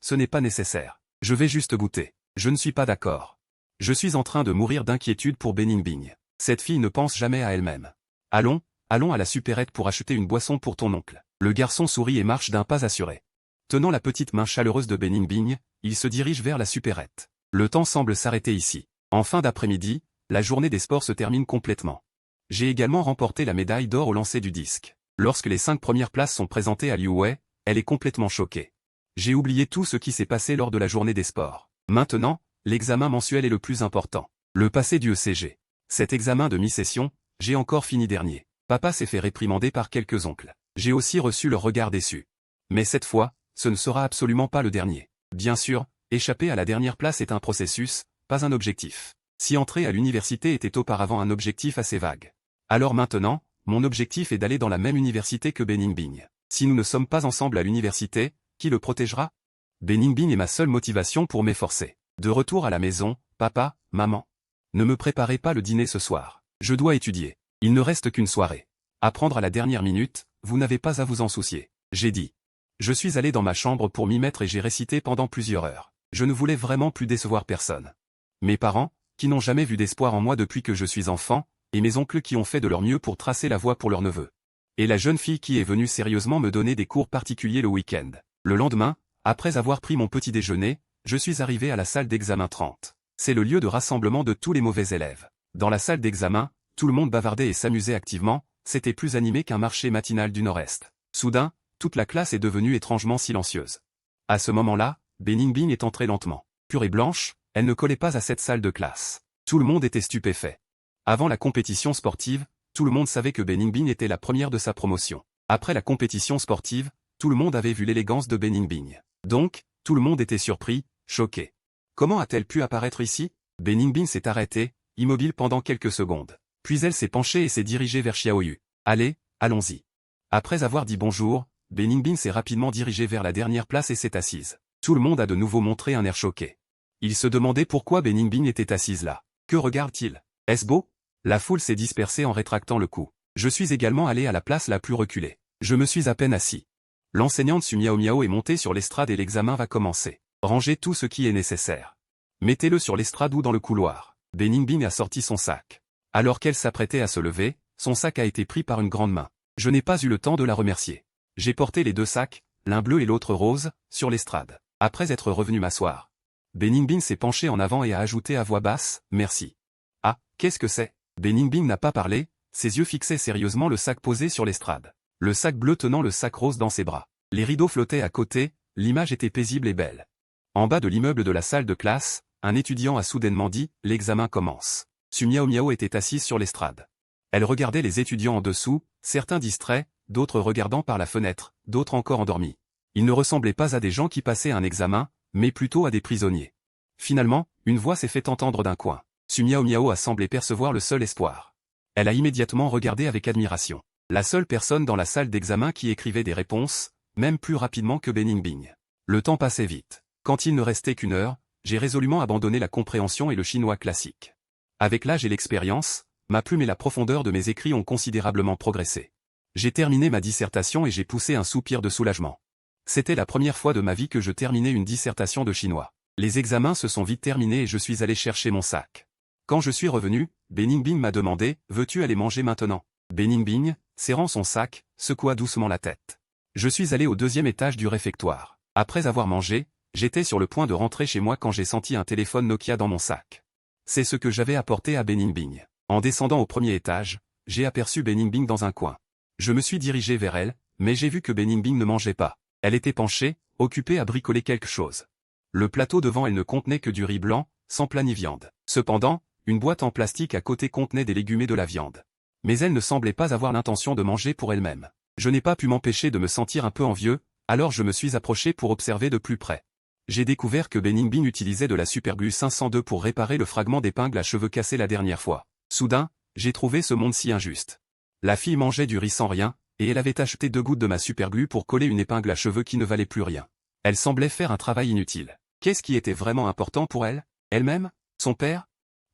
ce n'est pas nécessaire. Je vais juste goûter. Je ne suis pas d'accord. Je suis en train de mourir d'inquiétude pour Beningbing. Cette fille ne pense jamais à elle-même. Allons à la supérette pour acheter une boisson pour ton oncle. Le garçon sourit et marche d'un pas assuré. Tenant la petite main chaleureuse de Beningbing, il se dirige vers la supérette. Le temps semble s'arrêter ici. En fin d'après-midi, la journée des sports se termine complètement. J'ai également remporté la médaille d'or au lancer du disque. Lorsque les 5 premières places sont présentées à Liu Wei, elle est complètement choquée. J'ai oublié tout ce qui s'est passé lors de la journée des sports. Maintenant, l'examen mensuel est le plus important. Le passé du ECG. Cet examen de mi-session, j'ai encore fini dernier. Papa s'est fait réprimander par quelques oncles. J'ai aussi reçu leur regard déçu. Mais cette fois, ce ne sera absolument pas le dernier. Bien sûr, échapper à la dernière place est un processus, pas un objectif. Si entrer à l'université était auparavant un objectif assez vague. Alors maintenant, mon objectif est d'aller dans la même université que Beningbing. Si nous ne sommes pas ensemble à l'université, qui le protégera? Beningbing est ma seule motivation pour m'efforcer. De retour à la maison, papa, maman. Ne me préparez pas le dîner ce soir. Je dois étudier. Il ne reste qu'une soirée. Apprendre à la dernière minute, vous n'avez pas à vous en soucier. J'ai dit. Je suis allé dans ma chambre pour m'y mettre et j'ai récité pendant plusieurs heures. Je ne voulais vraiment plus décevoir personne. Mes parents, qui n'ont jamais vu d'espoir en moi depuis que je suis enfant, et mes oncles qui ont fait de leur mieux pour tracer la voie pour leur neveu. Et la jeune fille qui est venue sérieusement me donner des cours particuliers le week-end. Le lendemain, après avoir pris mon petit déjeuner, je suis arrivé à la salle d'examen 30. C'est le lieu de rassemblement de tous les mauvais élèves. Dans la salle d'examen, tout le monde bavardait et s'amusait activement, c'était plus animé qu'un marché matinal du Nord-Est. Soudain, toute la classe est devenue étrangement silencieuse. À ce moment-là, Beningbing est entrée lentement. Pure et blanche, elle ne collait pas à cette salle de classe. Tout le monde était stupéfait. Avant la compétition sportive, tout le monde savait que Beningbing était la première de sa promotion. Après la compétition sportive, tout le monde avait vu l'élégance de Beningbing. Donc, tout le monde était surpris, choqué. Comment a-t-elle pu apparaître ici? Beningbing s'est arrêtée, immobile pendant quelques secondes. Puis elle s'est penchée et s'est dirigée vers Xiaoyu. Allez, allons-y. Après avoir dit bonjour, Beningbing s'est rapidement dirigée vers la dernière place et s'est assise. Tout le monde a de nouveau montré un air choqué. Il se demandait pourquoi Beningbing était assise là. Que regarde-t-il? Est-ce beau? La foule s'est dispersée en rétractant le cou. Je suis également allé à la place la plus reculée. Je me suis à peine assis. L'enseignante Su Miao Miao est montée sur l'estrade et l'examen va commencer. Rangez tout ce qui est nécessaire. Mettez-le sur l'estrade ou dans le couloir. Beningbing a sorti son sac. Alors qu'elle s'apprêtait à se lever, son sac a été pris par une grande main. Je n'ai pas eu le temps de la remercier. J'ai porté les 2 sacs, l'un bleu et l'autre rose, sur l'estrade. Après être revenu m'asseoir, Beningbing s'est penché en avant et a ajouté à voix basse, « Merci. » Ah, qu'est-ce que c'est? Beningbing n'a pas parlé, ses yeux fixaient sérieusement le sac posé sur l'estrade. Le sac bleu tenant le sac rose dans ses bras. Les rideaux flottaient à côté, l'image était paisible et belle. En bas de l'immeuble de la salle de classe, un étudiant a soudainement dit « L'examen commence ». Su Miao Miao était assise sur l'estrade. Elle regardait les étudiants en dessous, certains distraits, d'autres regardant par la fenêtre, d'autres encore endormis. Ils ne ressemblaient pas à des gens qui passaient un examen, mais plutôt à des prisonniers. Finalement, une voix s'est fait entendre d'un coin. Su Miao Miao a semblé percevoir le seul espoir. Elle a immédiatement regardé avec admiration. La seule personne dans la salle d'examen qui écrivait des réponses, même plus rapidement que Beningbing. Le temps passait vite. Quand il ne restait qu'une heure, j'ai résolument abandonné la compréhension et le chinois classique. Avec l'âge et l'expérience, ma plume et la profondeur de mes écrits ont considérablement progressé. J'ai terminé ma dissertation et j'ai poussé un soupir de soulagement. C'était la première fois de ma vie que je terminais une dissertation de chinois. Les examens se sont vite terminés et je suis allé chercher mon sac. Quand je suis revenu, Beningbing m'a demandé « Veux-tu aller manger maintenant ?» Beningbing, serrant son sac, secoua doucement la tête. Je suis allé au deuxième étage du réfectoire. Après avoir mangé, j'étais sur le point de rentrer chez moi quand j'ai senti un téléphone Nokia dans mon sac. C'est ce que j'avais apporté à Beningbing. En descendant au premier étage, j'ai aperçu Beningbing dans un coin. Je me suis dirigé vers elle, mais j'ai vu que Beningbing ne mangeait pas. Elle était penchée, occupée à bricoler quelque chose. Le plateau devant elle ne contenait que du riz blanc, sans plat ni viande. Cependant, une boîte en plastique à côté contenait des légumes et de la viande. Mais elle ne semblait pas avoir l'intention de manger pour elle-même. Je n'ai pas pu m'empêcher de me sentir un peu envieux, alors je me suis approché pour observer de plus près. J'ai découvert que Beningbing utilisait de la superglue 502 pour réparer le fragment d'épingle à cheveux cassé la dernière fois. Soudain, j'ai trouvé ce monde si injuste. La fille mangeait du riz sans rien, et elle avait acheté 2 gouttes de ma superglue pour coller une épingle à cheveux qui ne valait plus rien. Elle semblait faire un travail inutile. Qu'est-ce qui était vraiment important pour elle? Elle-même? Son père?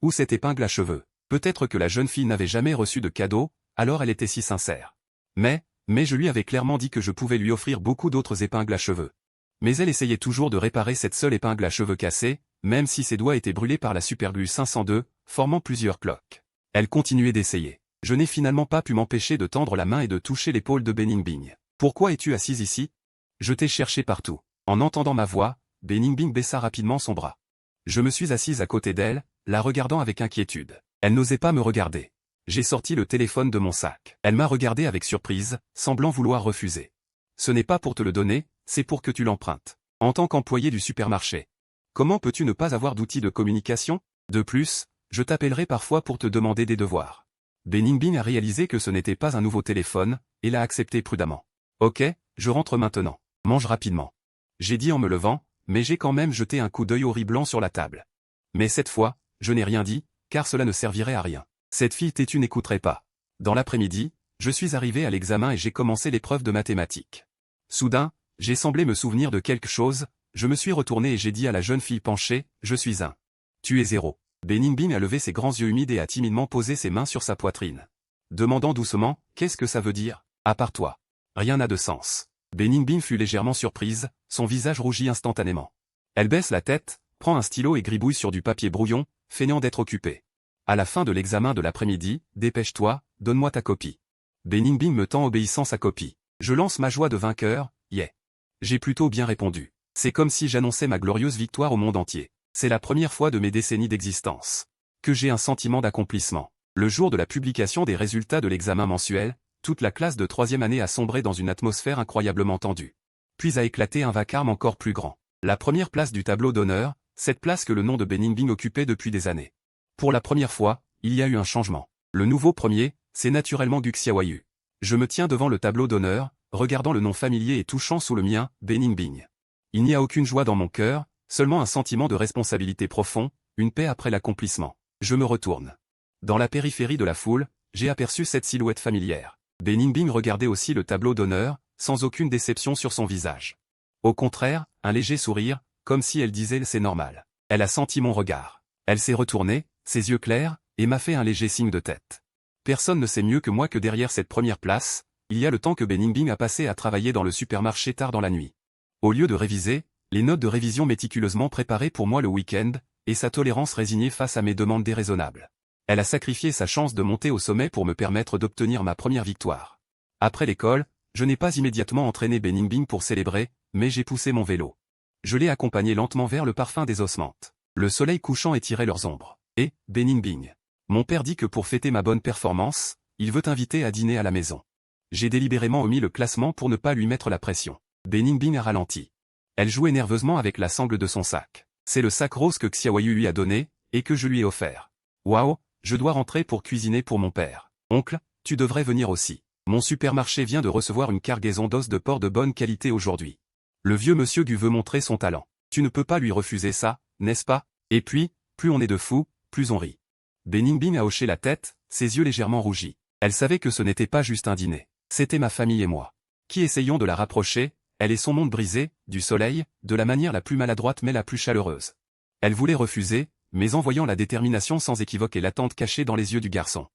Ou cette épingle à cheveux? Peut-être que la jeune fille n'avait jamais reçu de cadeau, alors elle était si sincère. Mais je lui avais clairement dit que je pouvais lui offrir beaucoup d'autres épingles à cheveux. Mais elle essayait toujours de réparer cette seule épingle à cheveux cassée, même si ses doigts étaient brûlés par la superglue 502, formant plusieurs cloques. Elle continuait d'essayer. Je n'ai finalement pas pu m'empêcher de tendre la main et de toucher l'épaule de Beningbing. « Pourquoi es-tu assise ici ?» Je t'ai cherché partout. En entendant ma voix, Beningbing baissa rapidement son bras. Je me suis assise à côté d'elle, la regardant avec inquiétude. Elle n'osait pas me regarder. J'ai sorti le téléphone de mon sac. Elle m'a regardé avec surprise, semblant vouloir refuser. « Ce n'est pas pour te le donner, c'est pour que tu l'empruntes. En tant qu'employé du supermarché. Comment peux-tu ne pas avoir d'outils de communication? De plus, je t'appellerai parfois pour te demander des devoirs. » Beningbing a réalisé que ce n'était pas un nouveau téléphone, et l'a accepté prudemment. « Ok, je rentre maintenant. Mange rapidement. » J'ai dit en me levant, mais j'ai quand même jeté un coup d'œil au riz blanc sur la table. Mais cette fois, je n'ai rien dit, car cela ne servirait à rien. Cette fille têtue n'écouterait pas. Dans l'après-midi, je suis arrivé à l'examen et j'ai commencé l'épreuve de mathématiques. Soudain, j'ai semblé me souvenir de quelque chose, je me suis retourné et j'ai dit à la jeune fille penchée, « Je suis un. Tu es 0. » Beningbing a levé ses grands yeux humides et a timidement posé ses mains sur sa poitrine. Demandant doucement, « Qu'est-ce que ça veut dire? À part toi. Rien n'a de sens. » Beningbing fut légèrement surprise, son visage rougit instantanément. Elle baisse la tête, prend un stylo et gribouille sur du papier brouillon, feignant d'être occupée. À la fin de l'examen de l'après-midi, « Dépêche-toi, donne-moi ta copie. » Beningbing me tend obéissant sa copie. Je lance ma joie de vainqueur, « Yeah. » J'ai plutôt bien répondu. C'est comme si j'annonçais ma glorieuse victoire au monde entier. C'est la première fois de mes décennies d'existence que j'ai un sentiment d'accomplissement. Le jour de la publication des résultats de l'examen mensuel, toute la classe de 3e année a sombré dans une atmosphère incroyablement tendue. Puis a éclaté un vacarme encore plus grand. La première place du tableau d'honneur, cette place que le nom de Beningbing occupait depuis des années. Pour la première fois, il y a eu un changement. Le nouveau premier, c'est naturellement Gu Xiaoyu. Je me tiens devant le tableau d'honneur, regardant le nom familier et touchant sous le mien, Beningbing. Il n'y a aucune joie dans mon cœur, seulement un sentiment de responsabilité profond, une paix après l'accomplissement. Je me retourne. Dans la périphérie de la foule, j'ai aperçu cette silhouette familière. Beningbing regardait aussi le tableau d'honneur, sans aucune déception sur son visage. Au contraire, un léger sourire, comme si elle disait « c'est normal ». Elle a senti mon regard. Elle s'est retournée, ses yeux clairs, et m'a fait un léger signe de tête. Personne ne sait mieux que moi que derrière cette première place, il y a le temps que Beningbing a passé à travailler dans le supermarché tard dans la nuit. Au lieu de réviser, les notes de révision méticuleusement préparées pour moi le week-end, et sa tolérance résignée face à mes demandes déraisonnables. Elle a sacrifié sa chance de monter au sommet pour me permettre d'obtenir ma première victoire. Après l'école, je n'ai pas immédiatement entraîné Beningbing pour célébrer, mais j'ai poussé mon vélo. Je l'ai accompagné lentement vers le parfum des osmantes. Le soleil couchant étirait leurs ombres. Et, Beningbing. Mon père dit que pour fêter ma bonne performance, il veut t'inviter à dîner à la maison. J'ai délibérément omis le classement pour ne pas lui mettre la pression. Beningbing a ralenti. Elle jouait nerveusement avec la sangle de son sac. C'est le sac rose que Xiaoyu lui a donné, et que je lui ai offert. Waouh, je dois rentrer pour cuisiner pour mon père. Oncle, tu devrais venir aussi. Mon supermarché vient de recevoir une cargaison d'os de porc de bonne qualité aujourd'hui. Le vieux monsieur Gu veut montrer son talent. Tu ne peux pas lui refuser ça, n'est-ce pas? Et puis, plus on est de fous, plus on rit. Beningbing a hoché la tête, ses yeux légèrement rougis. Elle savait que ce n'était pas juste un dîner. C'était ma famille et moi. Qui essayons de la rapprocher, elle et son monde brisé, du soleil, de la manière la plus maladroite mais la plus chaleureuse. Elle voulait refuser, mais en voyant la détermination sans équivoque et l'attente cachée dans les yeux du garçon.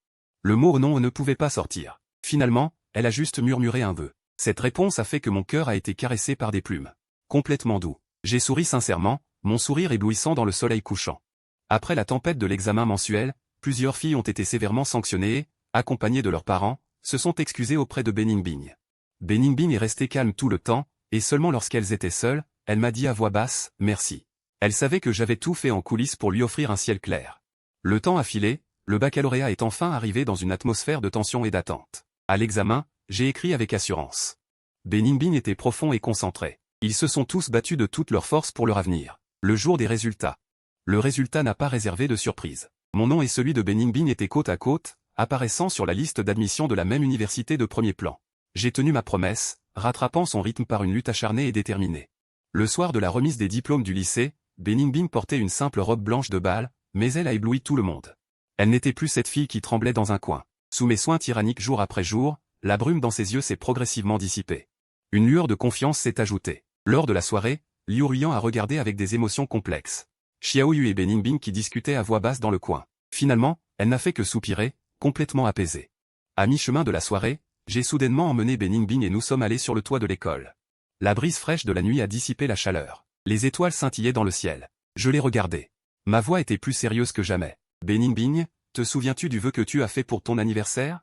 Le mot non ne pouvait pas sortir. Finalement, elle a juste murmuré un vœu. Cette réponse a fait que mon cœur a été caressé par des plumes. Complètement doux. J'ai souri sincèrement, mon sourire éblouissant dans le soleil couchant. Après la tempête de l'examen mensuel, plusieurs filles ont été sévèrement sanctionnées et, accompagnées de leurs parents, se sont excusées auprès de Beningbing. Beningbing est restée calme tout le temps, et seulement lorsqu'elles étaient seules, elle m'a dit à voix basse, merci. Elle savait que j'avais tout fait en coulisses pour lui offrir un ciel clair. Le temps a filé, le baccalauréat est enfin arrivé dans une atmosphère de tension et d'attente. À l'examen, j'ai écrit avec assurance. Beningbing était profond et concentré. Ils se sont tous battus de toute leur force pour leur avenir. Le jour des résultats. Le résultat n'a pas réservé de surprise. Mon nom et celui de Beningbing étaient côte à côte, apparaissant sur la liste d'admission de la même université de premier plan. J'ai tenu ma promesse, rattrapant son rythme par une lutte acharnée et déterminée. Le soir de la remise des diplômes du lycée, Beningbing portait une simple robe blanche de bal, mais elle a ébloui tout le monde. Elle n'était plus cette fille qui tremblait dans un coin. Sous mes soins tyranniques jour après jour, la brume dans ses yeux s'est progressivement dissipée. Une lueur de confiance s'est ajoutée. Lors de la soirée, Liu Ruyan a regardé avec des émotions complexes. Xiaoyu et Beningbing qui discutaient à voix basse dans le coin. Finalement, elle n'a fait que soupirer, complètement apaisée. À mi-chemin de la soirée, j'ai soudainement emmené Beningbing et nous sommes allés sur le toit de l'école. La brise fraîche de la nuit a dissipé la chaleur. Les étoiles scintillaient dans le ciel. Je les regardais. Ma voix était plus sérieuse que jamais. Beningbing, te souviens-tu du vœu que tu as fait pour ton anniversaire?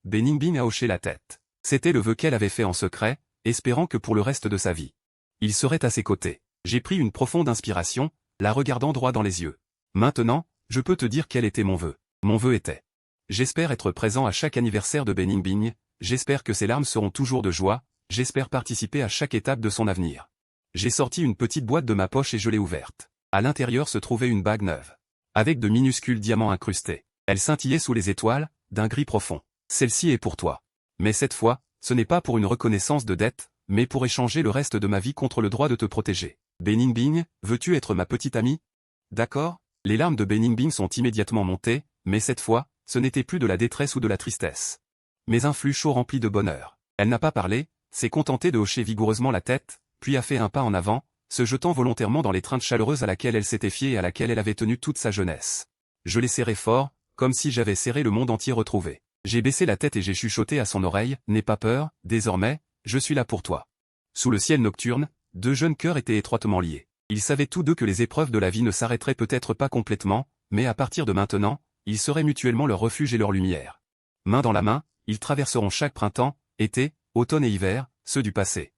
Beningbing a hoché la tête. C'était le vœu qu'elle avait fait en secret, espérant que pour le reste de sa vie, il serait à ses côtés. J'ai pris une profonde inspiration, la regardant droit dans les yeux. Maintenant, je peux te dire quel était mon vœu. Mon vœu était. J'espère être présent à chaque anniversaire de Beningbing, j'espère que ses larmes seront toujours de joie, j'espère participer à chaque étape de son avenir. J'ai sorti une petite boîte de ma poche et je l'ai ouverte. À l'intérieur se trouvait une bague neuve. Avec de minuscules diamants incrustés. Elle scintillait sous les étoiles, d'un gris profond. Celle-ci est pour toi. Mais cette fois, ce n'est pas pour une reconnaissance de dette, mais pour échanger le reste de ma vie contre le droit de te protéger. Beningbing, veux-tu être ma petite amie? D'accord? Les larmes de Beningbing sont immédiatement montées, mais cette fois, ce n'était plus de la détresse ou de la tristesse. Mais un flux chaud rempli de bonheur. Elle n'a pas parlé, s'est contentée de hocher vigoureusement la tête, puis a fait un pas en avant, se jetant volontairement dans l'étreinte chaleureuse à laquelle elle s'était fiée et à laquelle elle avait tenu toute sa jeunesse. Je l'ai serré fort, comme si j'avais serré le monde entier retrouvé. J'ai baissé la tête et j'ai chuchoté à son oreille, n'aie pas peur, désormais, je suis là pour toi. Sous le ciel nocturne, deux jeunes cœurs étaient étroitement liés. Ils savaient tous deux que les épreuves de la vie ne s'arrêteraient peut-être pas complètement, mais à partir de maintenant, ils seraient mutuellement leur refuge et leur lumière. Main dans la main, ils traverseront chaque printemps, été, automne et hiver, ceux du passé.